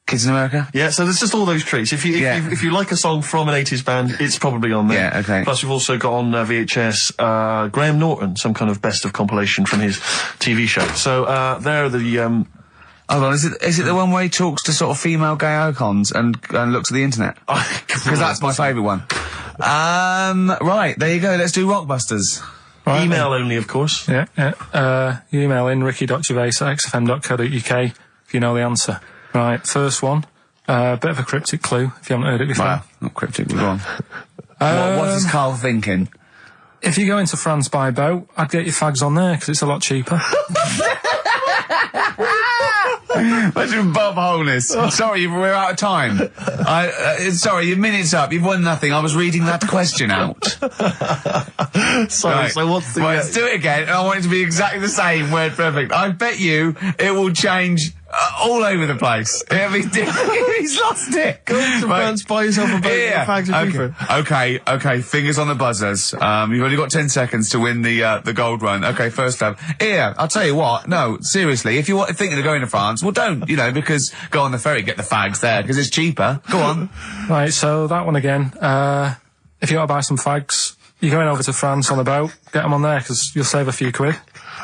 Kids in America? Yeah, so there's just all those treats. If you like a song from an 80s band, it's probably on there. Yeah, okay. Plus we've also got on VHS, Graham Norton, some kind of best of compilation from his TV show. So, there are the, Hold on, is it the one where he talks to sort of female gay icons and looks at the internet? Because that's my favourite one. Right, there you go, let's do Rockbusters. Right, email only, of course. Yeah. You email in ricky.gervais@xfm.co.uk if you know the answer. Right, first one. Bit of a cryptic clue if you haven't heard it before. Well, not cryptic, we're on. What is Carl thinking? If you go into France by boat, I'd get your fags on there because it's a lot cheaper. Imagine Bob Holness. Sorry, we're out of time. Sorry, your minute's up. You've won nothing. I was reading that question out. Sorry, right. So what's the... Right, let's do it again, and I want it to be exactly the same, word perfect. I bet you it will change all over the place. It'll be different. He's lost it. Go to France, buy yourself a boat, fags are cheaper. Okay, fingers on the buzzers. You've only got 10 seconds to win the gold run. Okay, first up. Here, I'll tell you what, no, seriously, if you're thinking of going to France, well don't, because go on the ferry, get the fags there, because it's cheaper. Go on. Right, so that one again. If you want to buy some fags, you're going over to France on the boat, get them on there, because you'll save a few quid.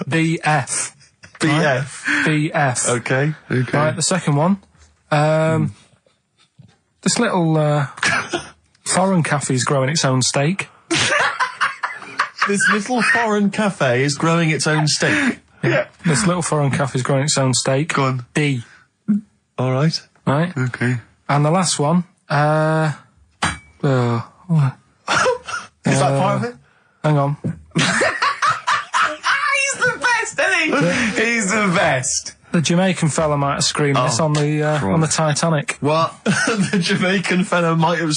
BF. BF. BF. Okay. Right, the second one. This little foreign cafe's growing its own steak. This little foreign cafe is growing its own steak. Yeah. This little foreign cafe's growing its own steak. Go on. D. All right. Right. Okay. And the last one. Is that part of it? Hang on. He's the best, isn't he? He's the best. The Jamaican fella might have screamed this on the Titanic. What? The Jamaican fella might have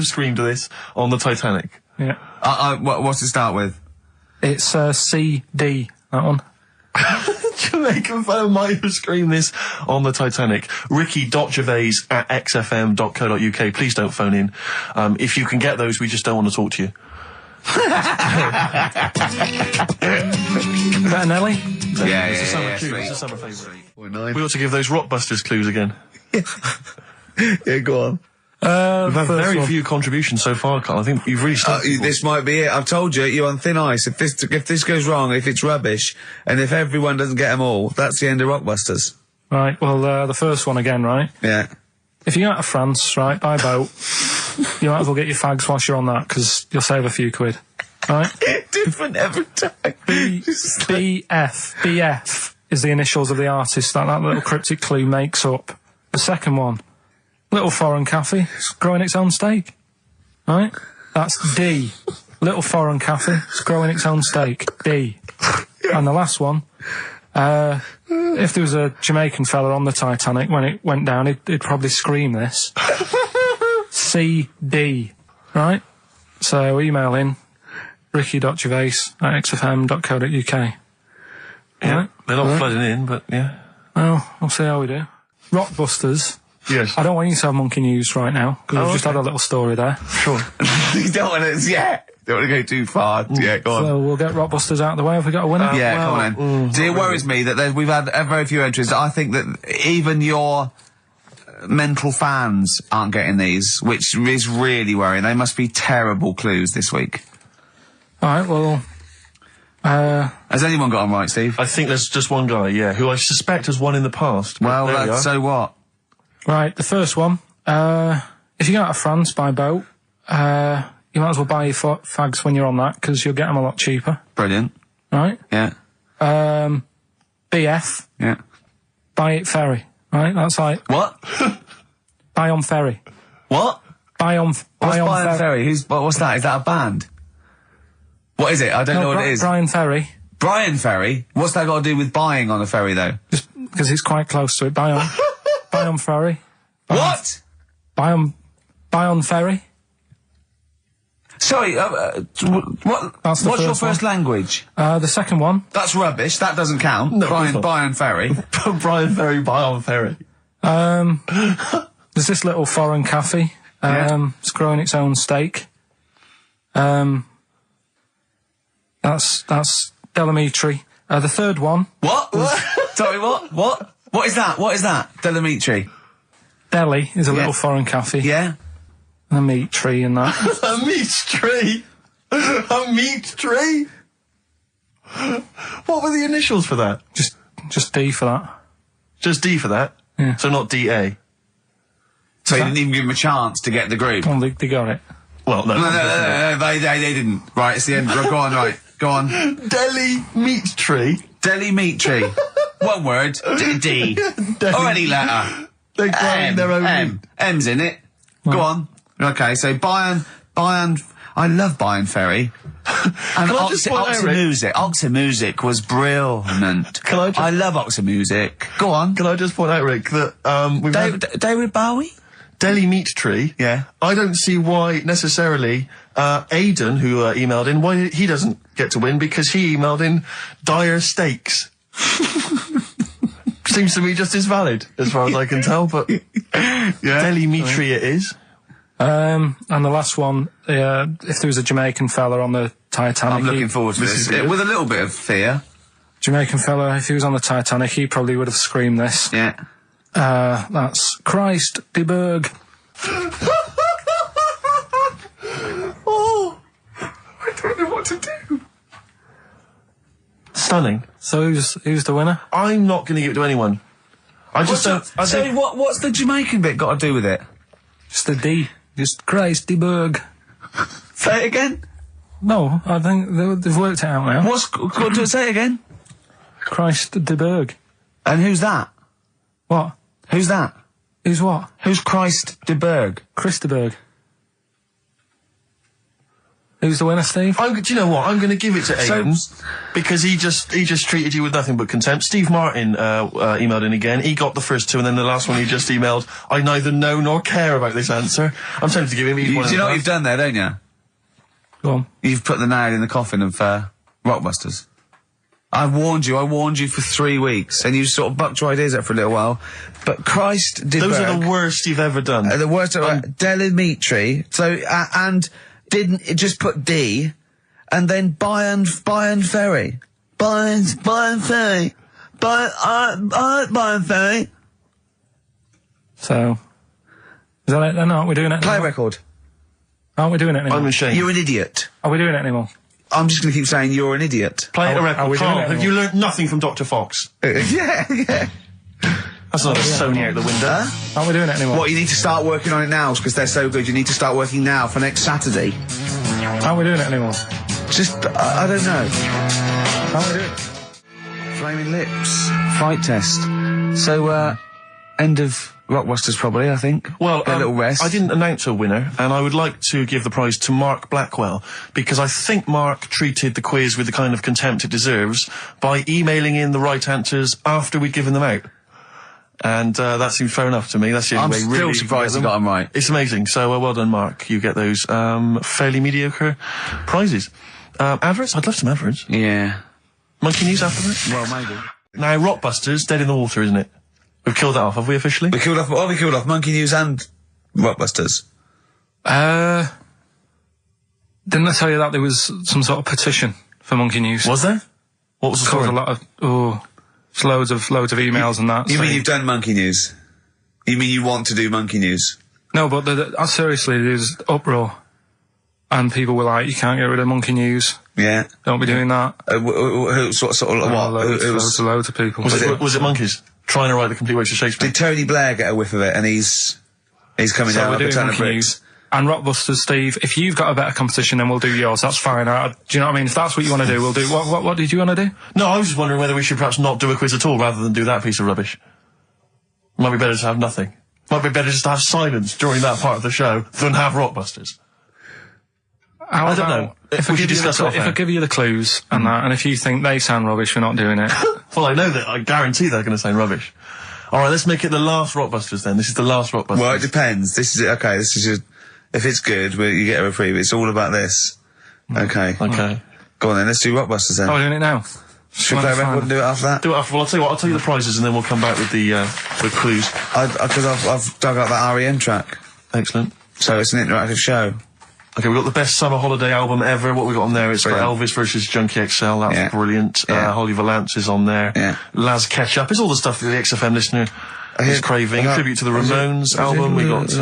screamed this on the Titanic. Yeah. What's it start with? It's CD, that one. Jamaican fella might have screamed this on the Titanic. Ricky.gervais@xfm.co.uk. Please don't phone in. If you can get those, we just don't want to talk to you. Is that an Nelly? Yeah, It's a summer tune. It's a summer favourite. We ought to give those Rockbusters clues again. Yeah, go on. We've had very few contributions so far, Carl. I think you've really started. This might be it. I've told you, you're on thin ice. If this goes wrong, if it's rubbish, and if everyone doesn't get them all, that's the end of Rockbusters. Right, well, the first one again, right? Yeah. If you go out of France, right, by boat, you might as well get your fags whilst you're on that, because you'll save a few quid. Right? Different every time. BF is the initials of the artist that little cryptic clue makes up. The second one, little foreign cafe, it's growing its own steak. Right? That's D. Little foreign cafe, it's growing its own steak. D. And the last one, if there was a Jamaican fella on the Titanic when it went down, he'd probably scream this. CD. Right? So email in ricky.gervais@xfm.co.uk. Yeah, right? they're not flooding in, but yeah. Well, we'll see how we do. Rockbusters. Yes. I don't want you to have monkey news right now, because we've just had a little story there. Sure. You don't want to, don't want to go too far. Yeah, go on. So we'll get Rockbusters out of the way. Have we got a winner? Come on then. See, it worries me that we've had very few entries. I think that even your mental fans aren't getting these, which is really worrying. They must be terrible clues this week. Alright, well... Has anyone got them right, Steve? I think there's just one guy, who I suspect has won in the past. Well, so what? Right, the first one, if you go out of France by boat, you might as well buy your fags when you're on that, because you'll get them a lot cheaper. Brilliant. Right? Yeah. BF. Yeah. Buy it ferry. Right? That's like... What? Buy on ferry. What? Buy on What's Brian Ferry? What's that? Is that a band? What is it? I don't know what it is. Brian Ferry. Brian Ferry? What's that got to do with buying on a ferry, though? Just because it's quite close to it. Buy on ferry. What? Buy on ferry. Sorry, what's your first language? The second one. That's rubbish. That doesn't count. No, Brian Ferry. Brian Ferry, buy on ferry. There's this little foreign cafe. It's growing its own steak. That's Delamitri. The third one. What? Sorry, what? What is that? What is that? Delamitri. Delhi is a little foreign cafe. Yeah. And a meat tree and that. A meat tree? A meat tree? What were the initials for that? Just D for that. Just D for that? Yeah. So not DA? So you didn't even give him a chance to get the group? Well, they got it. Well, no. No, they didn't. Right, it's the end. Go on, right. Go on. Delhi meat tree? Delhi meat tree. One word. D. Or any letter. They're growing their own meat. M's in it. Go on. Okay, so Bayern, I love Bayern Ferry. And Oxymusic was brilliant. I love Oxymusic. Go on. Can I just point out, Rick, that we've had David Bowie? Delhi meat tree. Yeah. I don't see why necessarily Aidan, who emailed in, why he doesn't get to win, because he emailed in dire steaks. Seems to me just as valid, as far as I can tell, but Delhi meat tree it is. And the last one, if there was a Jamaican fella on the Titanic... I'm looking forward to this. With a little bit of fear. Jamaican fella, if he was on the Titanic, he probably would have screamed this. Yeah. That's Christ de Berg. Oh, I don't know what to do. Stunning. So who's the winner? I'm not going to give it to anyone. I just don't... So what's the Jamaican bit got to do with it? Just the D. Just Christ de Berg. Say it again? No, I think they've worked it out now. Say it again? Christ de Berg. And who's that? What? Who's that? Who's what? Who's Christ de Berg? Chris de Berg. Who's the winner, Steve? Do you know what? I'm going to give it to Aidan, because he just treated you with nothing but contempt. Steve Martin emailed in again. He got the first two, and then the last one he just emailed, I neither know nor care about this answer. I'm tempted to give him each one. Do you know what you've done there, don't you? Go on. You've put the nail in the coffin of Rockbusters. I warned you for 3 weeks, and you sort of bucked your ideas up for a little while. But Christ de Berg... Those are the worst you've ever done. The worst... Delamitri. So, and... Didn't it just put D, and then Bayern Ferry. Bayern Ferry. Bayern Ferry. So, is that it then? Aren't we doing it Play anymore? record. Aren't we doing it anymore? I'm ashamed. You're an idiot. Are we doing it anymore? I'm just going to keep saying you're an idiot. Play a Are record. we doing Carl, it have you learnt nothing from Dr. Fox? Yeah. That's not a Sony out the window. Huh? Aren't we doing it anymore? What, you need to start working on it now, because they're so good. You need to start working now for next Saturday. Aren't we doing it anymore? Just, I don't know. Aren't we doing it? Flaming Lips. Fight test. So, end of Rockbusters probably, I think. Well, a little rest. I didn't announce a winner, and I would like to give the prize to Mark Blackwell, because I think Mark treated the quiz with the kind of contempt it deserves by emailing in the right answers after we'd given them out. And that seems fair enough to me. That's the only way I'm really still surprised you got them right. It's amazing. So well done, Mark. You get those fairly mediocre prizes. Adverts? I'd love some adverts. Yeah. Monkey News afterwards? Well, maybe. Now, Rockbusters, dead in the water, isn't it? We've killed that off, have we officially? We killed off Monkey News and Rockbusters. Didn't I tell you that there was some sort of petition for Monkey News? Was there? What was the Caused story? a lot of loads of emails and that. You mean saying- you've done Monkey News? You mean you want to do Monkey News? No, but seriously, there's uproar, and people were like, "You can't get rid of Monkey News. Yeah. Don't be doing that." Sort of what? Loads of people. Was it monkeys trying to write the complete works of Shakespeare? Did Tony Blair get a whiff of it? And he's He's coming So down we're like a doing ton of Monkey bricks. News. And Rockbusters, Steve, if you've got a better competition, then we'll do yours. That's fine. Do you know what I mean? If that's what you want to do, we'll do. What did you want to do? No, I was just wondering whether we should perhaps not do a quiz at all rather than do that piece of rubbish. Might be better to have nothing. Might be better just to have silence during that part of the show than have Rockbusters. I don't know. If I give you the clues and that, and if you think they sound rubbish, we're not doing it. Well, I know that. I guarantee they're going to sound rubbish. All right, let's make it the last Rockbusters then. This is the last Rockbusters. Well, it depends. This is if it's good, you get a reprieve. It's all about this. Okay. Okay. Go on then. Let's do Rockbusters then. Oh, we're doing it now. Should we play a record and do it after that? Do it after. Well, I'll tell you what. I'll tell you the prizes and then we'll come back with the clues. Because I've dug up that REM track. Excellent. So it's an interactive show. Okay, we've got the best summer holiday album ever. What we got on there? It's got Brilliant. Elvis versus Junkie XL. That's brilliant. Yeah. Holly Valance is on there. Yeah. Laz Ketchup. It's all the stuff that the XFM listener is craving. A tribute to the Ramones album. We got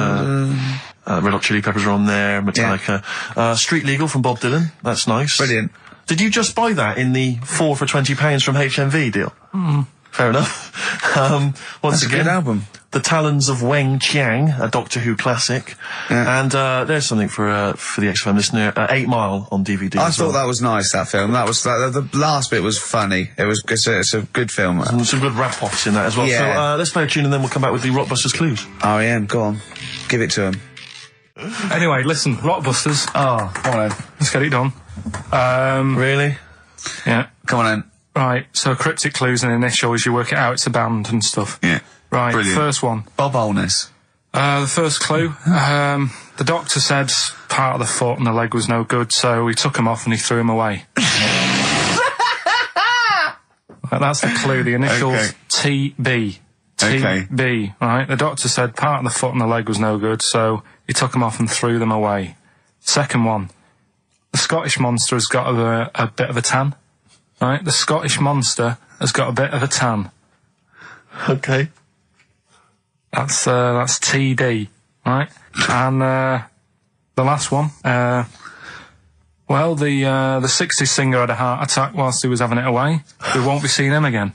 Red Hot Chili Peppers are on there. Metallica. Street Legal from Bob Dylan. That's nice. Brilliant. Did you just buy that in the 4 for £20 from HMV deal? Fair enough. Once That's a again, good album. The Talons of Weng Chiang, a Doctor Who classic. Yeah. And there's something for the XFM listener, 8 Mile on DVD. I thought that was nice, that film. That was the last bit was funny. It's a good film. Some good rap-offs in that as well. Yeah. So let's play a tune and then we'll come back with the Rockbusters clues. REM, go on. Give it to him. Anyway, listen, Rockbusters. Oh, come on then. Let's get it done. Really? Yeah. Come on then. Right, so cryptic clues and initials, you work it out, it's a band and stuff. Yeah. Right, Brilliant. first one. Bob Holness. The first clue, the doctor said part of the foot and the leg was no good, so he took him off and he threw him away. That's the clue, the initials Okay. TB. Okay. TB, right? The doctor said part of the foot and the leg was no good, so he took them off and threw them away. Second one, the Scottish monster has got a bit of a tan. Right, the Scottish monster has got a bit of a tan. Okay. That's TD, right? And the last one, well, the 60s singer had a heart attack whilst he was having it away. We won't be seeing him again.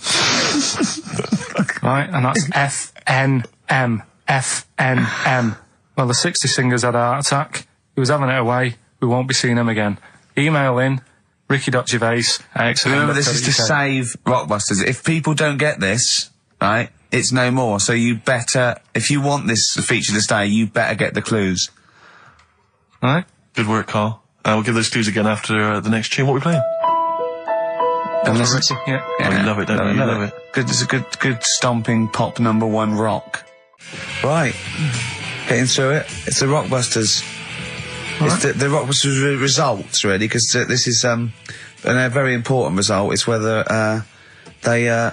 Right, and that's FNM. FNM. Well, the 60s singer's had a heart attack. He was having it away. We won't be seeing him again. Email in Ricky.Gervais. Remember, this is to save Rockbusters. If people don't get this, right, it's no more. So you better, if you want this feature to stay, you better get the clues. Right? Good work, Carl. We'll give those clues again after the next tune. What are we playing? And listen, Yeah. Oh, you love it, don't you? You love it. Good, it's a good stomping pop #1 rock. Right. Getting through it. It's the Rockbusters. It's the Rockbusters results, really, because this is a very important result. It's whether they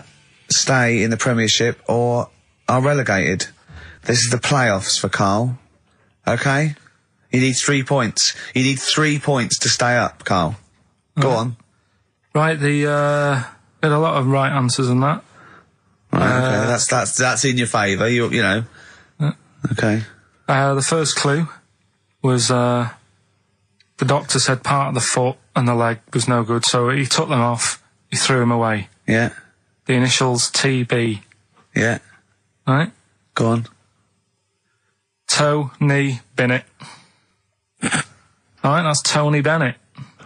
stay in the Premiership or are relegated. This is the playoffs for Carl. Okay? You need 3 points. You need 3 points to stay up, Carl. Go on. Right, we had a lot of right answers in that. Right, okay. That's in your favour. You know. Okay. The first clue was the doctor said part of the foot and the leg was no good, so he took them off, he threw them away. Yeah. The initials TB. Yeah. Right? Go on. Tony Bennett. Alright, that's Tony Bennett.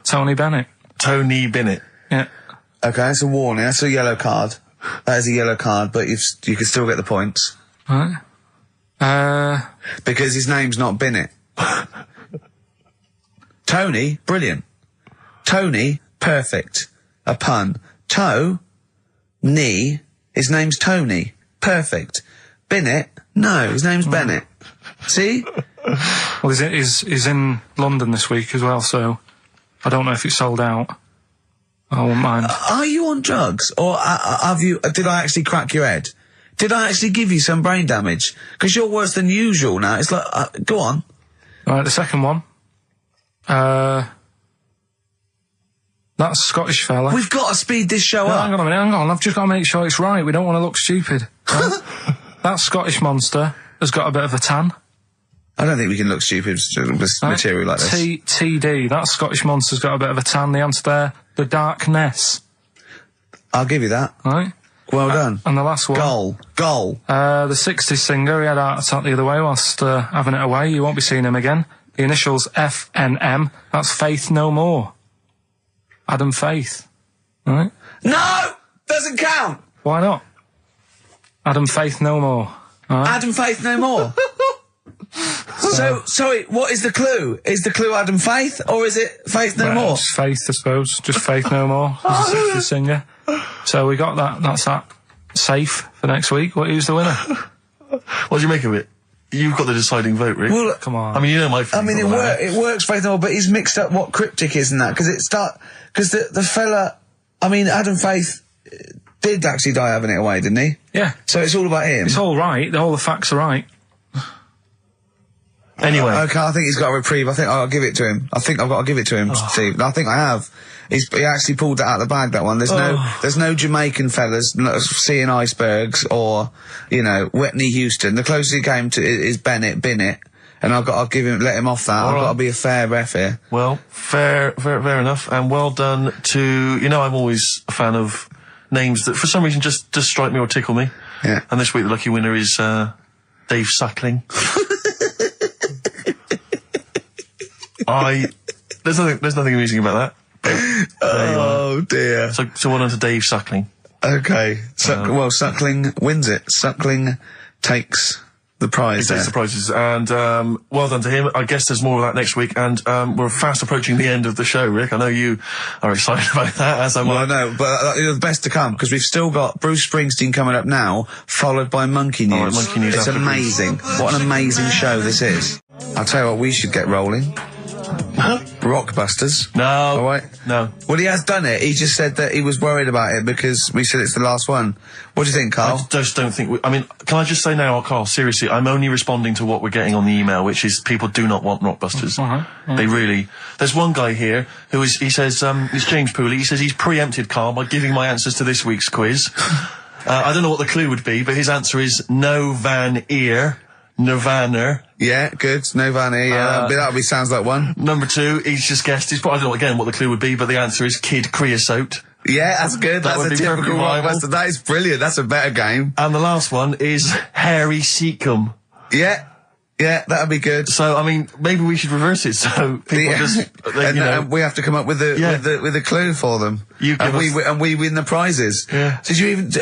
Tony Bennett. Tony Bennett. Yeah. Okay, that's a warning. That's a yellow card. That is a yellow card, but you can still get the points. Right. Because his name's not Bennett. Tony, brilliant. Tony, perfect. A pun. Knee, his name's Tony. Perfect. Bennett, no, his name's Bennett. See? Well, he's in London this week as well, so I don't know if it's sold out. I won't mind. Are you on drugs? Or did I actually crack your head? Did I actually give you some brain damage? Because you're worse than usual now. It's like, go on. Right, the second one. That Scottish fella. We've got to speed this show up. Hang on a minute, hang on. I've just got to make sure it's right. We don't want to look stupid. Right? That Scottish monster has got a bit of a tan. I don't think we can look stupid with material like this. TD, that Scottish monster's got a bit of a tan. The answer there, the darkness. I'll give you that. Right? Well done. And the last one. Goal. The 60s singer, he had a heart attack the other way whilst having it away. You won't be seeing him again. The initials FNM. That's Faith No More. Adam Faith. Right? No! Doesn't count! Why not? Adam Faith No More. Right? Adam Faith No More. So, sorry, what is the clue? Is the clue Adam Faith, or is it Faith No More? Just Faith, I suppose. Just Faith No More. He's a 60s singer. So we got that. That's that. Safe for next week. Who's the winner? What do you make of it? You've got the deciding vote, Rick. Well, Come on. I mean, you know my feelings. I mean, it works Faith No More, but he's mixed up what cryptic is and that, because the fella, I mean, Adam Faith did actually die having it away, didn't he? Yeah. So it's all about him. It's all right. All the facts are right. Anyway. Okay, I think he's got a reprieve. I think I'll give it to him. I think I've got to give it to him, Steve. I think I have. He actually pulled that out of the bag, that one. There's no Jamaican fellas seeing icebergs or, you know, Whitney Houston. The closest he came to is Bennett, and I'll let him off that. I've got to be a fair ref here. Well, fair enough, and well done to, you know, I'm always a fan of names that for some reason just strike me or tickle me. Yeah. And this week the lucky winner is, Dave Suckling. There's nothing amusing about that. Oh dear. So well done to Dave Suckling. Okay. Suckling wins it. Suckling takes the prize. He takes the prizes, and well done to him. I guess there's more of that next week, and we're fast approaching the end of the show, Rick. I know you are excited about that, as am I. Well, I know, but the best to come, because we've still got Bruce Springsteen coming up now, followed by Monkey News. All right, Monkey News. It's amazing. What an amazing show this is. I'll tell you what, we should get rolling. Rockbusters. No. All right. No. Well, he has done it. He just said that he was worried about it because we said it's the last one. What do you think, Carl? I just don't think I mean, can I just say now, Carl, seriously, I'm only responding to what we're getting on the email, which is people do not want Rockbusters. They really... There's one guy here he says, it's James Pooley, he says he's preempted Carl by giving my answers to this week's quiz. I don't know what the clue would be, but his answer is No Van Ear, Nirvana. Yeah, good. No Van Ear, yeah. That sounds like one. Number 2, he's just guessed, I don't know again what the clue would be, but the answer is Kid Creosote. Yeah, that's good. That That's a typical Rockbuster. That is brilliant. That's a better game. And the last one is Harry Seacombe. Yeah, that'd be good. So, I mean, maybe we should reverse it so people and we have to come up with a clue for them. And we win the prizes. Yeah.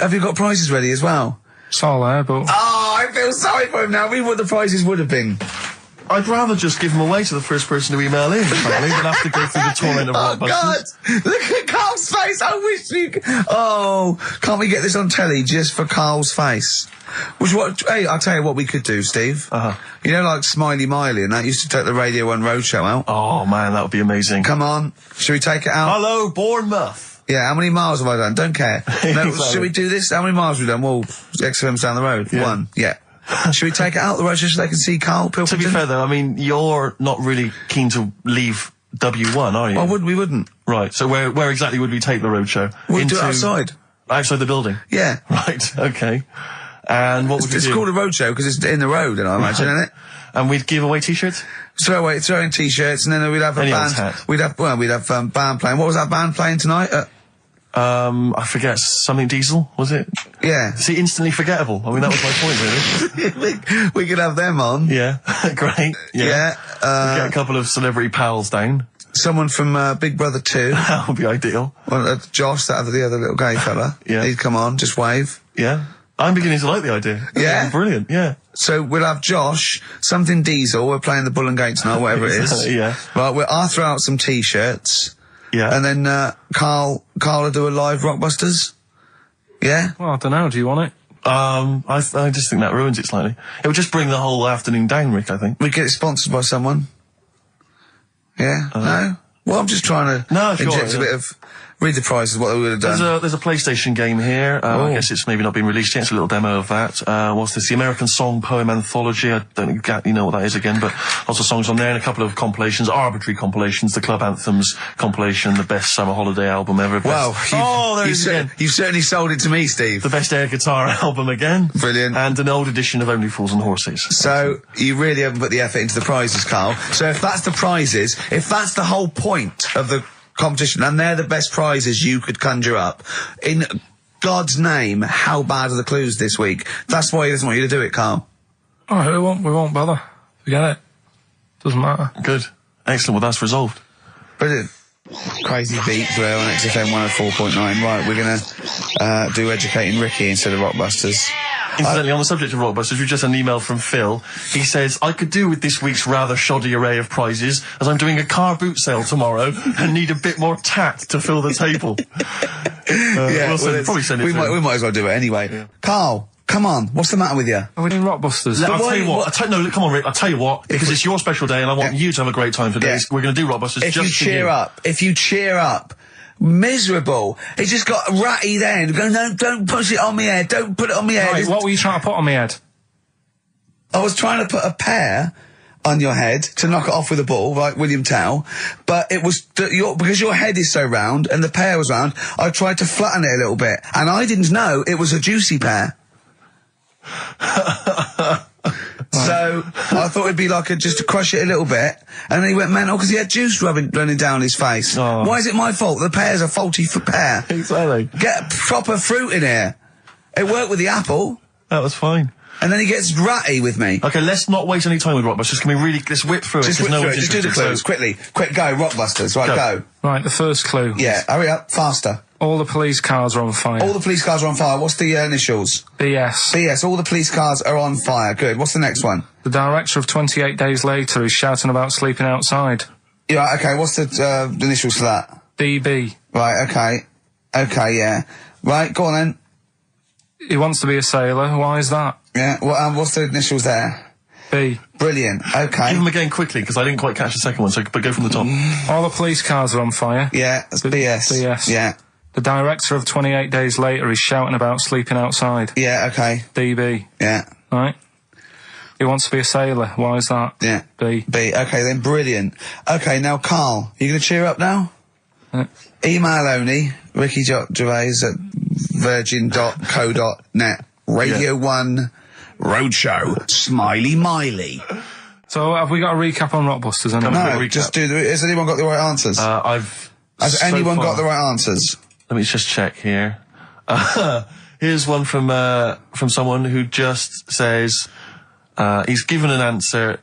Have you got prizes ready as well? It's all there, but... Oh, I feel sorry for him now. I mean, what the prizes would have been. I'd rather just give them away to the first person to email in, frankly, than have to go through the torrent of Rockbusters. God! Look at Carl's face! I wish you could... Oh, can't we get this on telly just for Carl's face? Hey, I'll tell you what we could do, Steve. You know, like Smiley Miley and that used to take the Radio 1 Roadshow out? Oh, man, that would be amazing. Come on. Should we take it out? Hello, Bournemouth. Yeah, how many miles have I done? Don't care. No, should we do this? How many miles have we done? Well, XFM's down the road. Yeah. 1. Yeah. Should we take it out the road just so they can see Karl Pilkington? To be fair, though, I mean, you're not really keen to leave W1, are you? Oh, we wouldn't. Right, so where exactly would we take the roadshow? We'd do it outside. Outside the building? Yeah. Right, okay. And what would we do? It's called a roadshow because it's in the road, I imagine, isn't it? And we'd give away T-shirts? Throw in T-shirts, and then we'd have a Anyone's band. hat. We'd have band playing. What was that band playing tonight? I forget, something Diesel, was it? Yeah. See, instantly forgettable. I mean, that was my point, really. we could have them on. Yeah, great. Yeah. Get a couple of celebrity pals down. Someone from Big Brother 2. That would be ideal. Well, Josh, the other little gay fella. Yeah. He'd come on, just wave. Yeah. I'm beginning to like the idea. Yeah? Brilliant, yeah. So we'll have Josh, something Diesel, we're playing the Bull and Gates night, whatever it is. Yeah. Right, I'll throw out some T-shirts. Yeah. And then Karl will do a live Rockbusters. Yeah? Well, I don't know. Do you want it? I just think that ruins it slightly. It would just bring the whole afternoon down, Rick, I think. We get it sponsored by someone. Yeah? No? Well, I'm just trying to inject a bit of... Read the prizes, what they would have done. There's a PlayStation game here. I guess it's maybe not been released yet. It's a little demo of that. What's this? The American Song Poem Anthology. I don't exactly know what that is again, but lots of songs on there and a couple of compilations, arbitrary compilations, the Club Anthems compilation, the best summer holiday album ever. Wow. There it is again. You've certainly sold it to me, Steve. The best air guitar album again. Brilliant. And an old edition of Only Fools and Horses. So, you really haven't put the effort into the prizes, Karl. So if that's the prizes, if that's the whole point of the competition, and they're the best prizes you could conjure up, in God's name, how bad are the clues this week? That's why he doesn't want you to do it, Carl. Oh, we won't bother. Forget it. Doesn't matter. Good. Excellent. Well, that's resolved. Brilliant. Crazy beat there on XFM 104.9. Right, we're going to do Educating Ricky instead of Rockbusters. Incidentally, on the subject of Rockbusters, we've just had an email from Phil. He says, I could do with this week's rather shoddy array of prizes, as I'm doing a car boot sale tomorrow and need a bit more tact to fill the table. We'll probably send it we might as well do it anyway. Yeah. Carl, come on, what's the matter with you? Are we doing Rockbusters? I'll tell you what. Come on, Rick. I'll tell you what, because it's your special day and I want you to have a great time today. We're going to do Rockbusters if you cheer up. Miserable. He just got ratty then. Go, no, don't push it on me head. Don't put it on me head. Right, what were you trying to put on me head? I was trying to put a pear on your head to knock it off with a ball, like William Tell, but it was because your head is so round and the pear was round, I tried to flatten it a little bit, and I didn't know it was a juicy pear. So I thought it'd be like just to crush it a little bit, and then he went mental because he had juice running down his face. Oh. Why is it my fault? The pear's a faulty pear. Exactly. Get proper fruit in here. It worked with the apple. That was fine. And then he gets ratty with me. Okay, let's not waste any time with Rockbusters. Can we really let's whip through it? Just whip through it. Just do the clues quickly. Quick, go Rockbusters. Right, go. Right, the first clue. Yeah, hurry up, faster. All the police cars are on fire. All the police cars are on fire. What's the initials? BS. BS. All the police cars are on fire. Good. What's the next one? The director of 28 Days Later is shouting about sleeping outside. Yeah, okay. What's the initials for that? DB. Right, okay. Okay, yeah. Right, go on then. He wants to be a sailor. Why is that? Yeah, well, what's the initials there? B. Brilliant. Okay. Give them again quickly, because I didn't quite catch the second one, but go from the top. All the police cars are on fire. Yeah, that's BS. BS. Yeah. The director of 28 Days Later is shouting about sleeping outside. Yeah, okay. DB. Yeah. Right? He wants to be a sailor. Why is that? Yeah. B. B. Okay, then brilliant. Okay, now Carl, you going to cheer up now? Email only, Ricky Gervais at virgin.co.net. Radio 1 Roadshow. Smiley Miley. So have we got a recap on Rockbusters? No, just do has anyone got the right answers? Has anyone got the right answers? Let me just check here. Here's one from someone who just says, he's given an answer.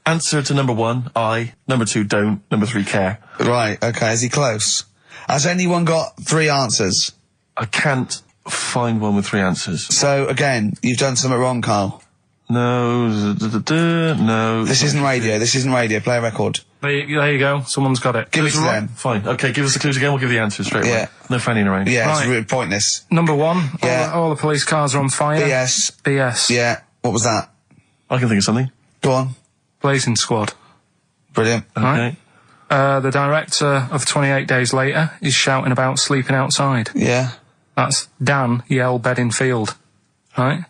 Answer to number 1, I. Number 2, don't. Number 3, care. Right, okay. Is he close? Has anyone got 3 answers? I can't find one with 3 answers. So, again, you've done something wrong, Carl. No. No. This isn't radio. This isn't radio. Play a record. There you go. Someone's got it. Give it to them. Fine. Okay, give us the clues again. We'll give the answers straight away. Yeah. No fanning around. Yeah, right. It's really pointless. Number 1. Yeah. All the police cars are on fire. BS. BS. Yeah. What was that? I can think of something. Go on. Blazing Squad. Brilliant. Okay. Right. The director of 28 Days Later is shouting about sleeping outside. Yeah. That's Dan Yell Bedingfield. Right?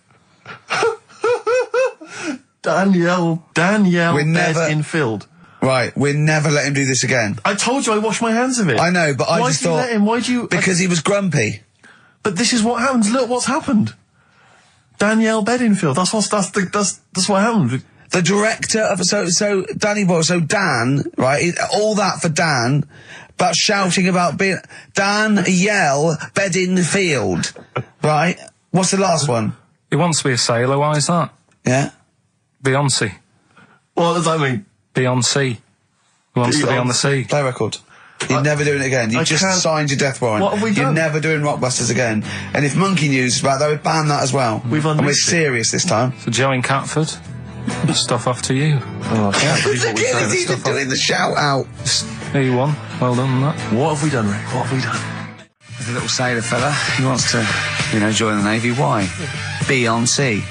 Danielle Bedingfield. Right, we'll never let him do this again. I told you I washed my hands of it. I know, but I just thought... Why'd you let him? Why'd you... Because he was grumpy. But this is what happens. Look what's happened. Danielle Bedingfield. That's what happened. The director of so Danny Boyle, so Dan, right? All that for Dan, but shouting about being Dan Yell Bedingfield, right? What's the last one? He wants to be a sailor. Why is that? Yeah. Beyonce. What does that mean? Beyonce. He wants to be on the sea. Play record. You're never doing it again. You just signed your death warrant. What have we done? You're never doing Rockbusters again. And if Monkey News is about, they would ban that as well. We've and we're unleashed it. serious this time. So Joe in Catford, stuff off to you. Oh, I can't believe what we've done. He's even doing the shout out. There you won. Well done on that. What have we done, Rick? What have we done? There's a little sailor fella. He wants to, join the Navy. Why? Beyonce.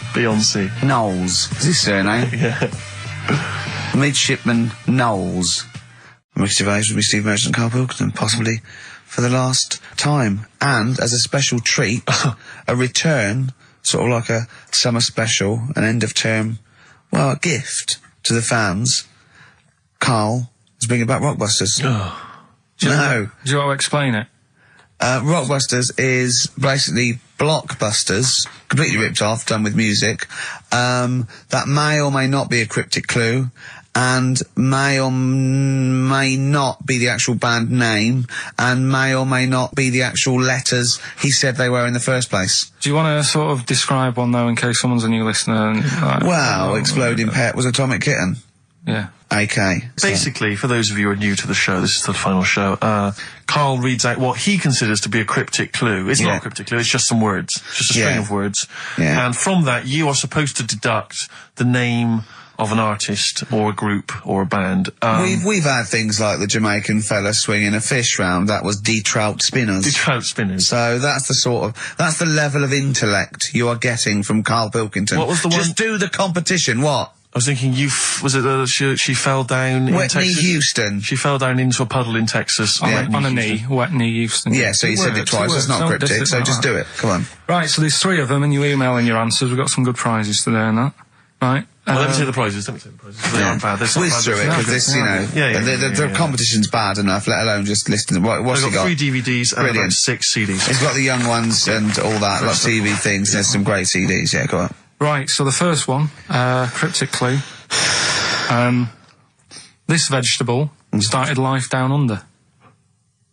Knowles. Is his surname? Yeah. Midshipman Knowles. Ricky Gervais will be Steve Merchant and Karl Pilkington, possibly for the last time. And, as a special treat, a return, sort of like a summer special, an end of term, a gift to the fans. Karl is bringing back Rockbusters. Do you want to explain it? Rockbusters is basically blockbusters, completely ripped off, done with music. That may or may not be a cryptic clue. and may or may not be the actual band name, and may or may not be the actual letters he said they were in the first place. Do you want to sort of describe one, though, in case someone's a new listener? Well, Exploding Pet was Atomic Kitten. Yeah. AK. Basically, for those of you who are new to the show, this is the final show, Karl reads out what he considers to be a cryptic clue. It's not a cryptic clue, it's just some words. Just a string of words. Yeah. And from that, you are supposed to deduct the name of an artist or a group or a band. We've had things like the Jamaican fella swinging a fish round. That was D-Trout Spinners. D-Trout Spinners. So that's the level of intellect you are getting from Karl Pilkington. What was the one? Just do the competition. What? I was thinking, she fell down in Whitney Texas? Houston. She fell down into a puddle in Texas. On a knee, Whitney Houston. Yeah, so you said it twice. It's not cryptic, so just do it. Come on. Right, so there's 3 of them, and you email in your answers. We've got some good prizes today and that. Right. Well, let me say the prizes. They aren't bad. Whiz through it, because this, you know, the competition's bad enough, let alone just listen. What's he got? 3 DVDs and about 6 CDs. He's got the young ones and all that, like TV things. There's some great CDs. Yeah, go on. Right, so the first one, cryptic clue. This vegetable started life down under.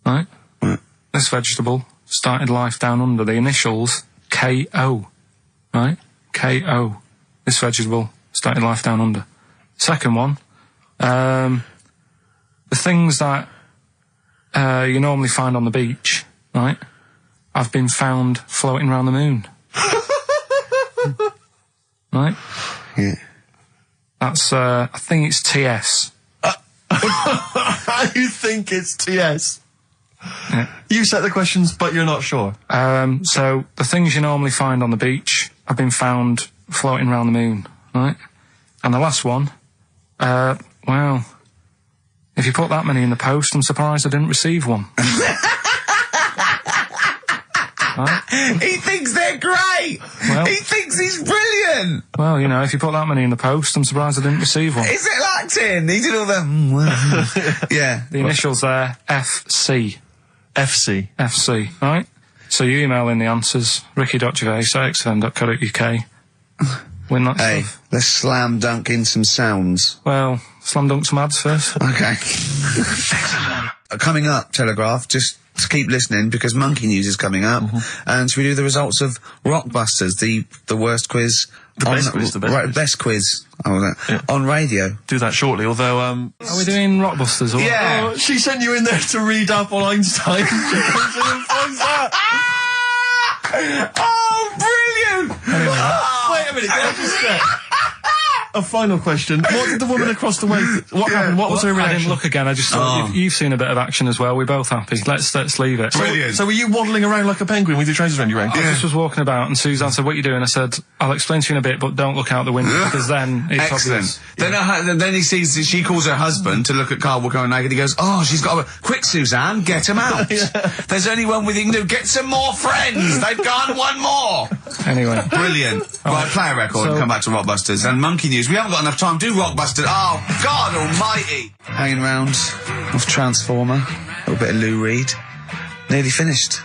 Right? This vegetable started life down under. The initials K-O. Right? K-O. This vegetable started life down under. Second one, the things that you normally find on the beach, right, have been found floating around the moon. Right? Yeah. That's, I think it's TS. You think it's TS? Yeah. You set the questions, but you're not sure. So the things you normally find on the beach have been found floating around the moon, right? And the last one, well, if you put that many in the post, I'm surprised I didn't receive one. Right? He thinks they're great! Well, he thinks he's brilliant! Well, you know, if you put that many in the post, I'm surprised I didn't receive one. Is it acting? He did all the... yeah. The initials there, FC. FC. FC, right? So you email in the answers, ricky.gervais@xfm.co.uk. Win that stuff. Let's slam dunk in some sounds. Well, slam dunk some ads first. Okay. Coming up, Telegraph, just keep listening because Monkey News is coming up. And should we do the results of Rockbusters, the worst quiz? The best quiz. Best quiz. On radio. Do that shortly, although, Are we doing Rockbusters or Yeah. she sent you in there to read up on Einstein. She comes in and finds that. Oh, brilliant! Wait a minute, can I just a final question. What did the woman across the way... What happened? What was her reaction? I didn't look again. I just thought you've seen a bit of action as well. We're both happy. Let's leave it. Brilliant. So were you waddling around like a penguin with your trousers around your ankles? I just was walking about and Suzanne said, "What are you doing?" I said, "I'll explain to you in a bit, but don't look out the window because then it's Excellent. obvious." Then he sees, she calls her husband to look at Karl going naked. He goes, "Oh, she's got a... Quick, Suzanne, get him out. There's only one we can do. Get some more friends. They've gone one more." Anyway. Brilliant. Right, play a record and come back to Rockbusters. And Monkey News. We haven't got enough time. Do Rockbusters. Oh, God almighty. Hanging round off Transformer. A little bit of Lou Reed. Nearly finished.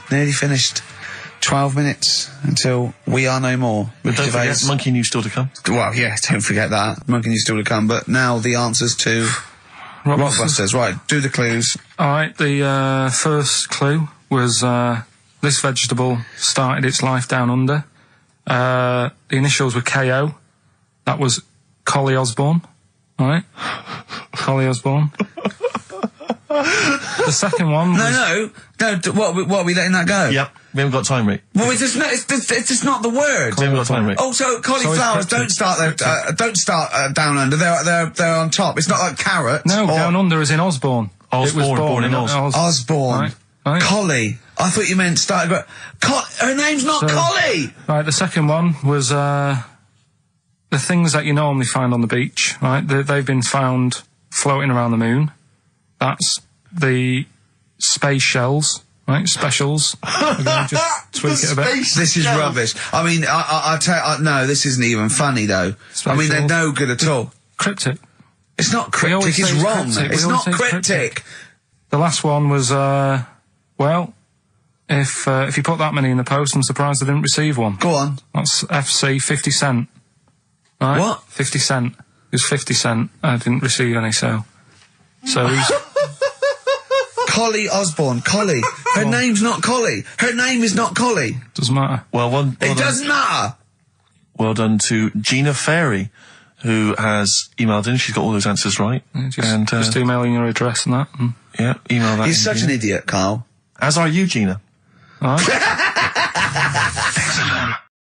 12 minutes until We Are No More. But don't forget, Monkey News still to come. Well, yeah, don't forget that. Monkey News still to come. But now the answers to Rockbusters. Right, do the clues. All right, the first clue was this vegetable started its life down under. The initials were KO. That was Collie Osborne. All right? Collie Osborne. The second one was... No, what are we letting that go? Yep, we haven't got time, Rick. Well, it's just not the word. We haven't got time, Rick. Oh, so cauliflowers don't start down under. They're on top. It's not like carrots. No, down under is in Osborne. Osborne, It was born in Oz. Osborne. Right. Collie. I thought you meant started. Her name's not Collie. Right, the second one was the things that you normally find on the beach. Right, they've been found floating around the moon. That's the space shells. Right, specials. We're going to just tweak it a bit. This is rubbish. I mean, I tell you, no, this isn't even funny though. I mean, they're no good at all. Cryptic. It's not cryptic. It's wrong. It's not cryptic. The last one was well, if you put that many in the post, I'm surprised I didn't receive one. Go on. That's FC 50 cent. Right? What? 50 cent. was 50 cent. I didn't receive any, so who's... Collie Osborne. Collie. Her name's not Collie. Her name is not Collie. Doesn't matter. It doesn't matter. Well done to Gina Ferry, who has emailed in. She's got all those answers right. Yeah, just emailing your address and that. Yeah, email that. You're such an idiot, Carl. As are you, Gina. All right.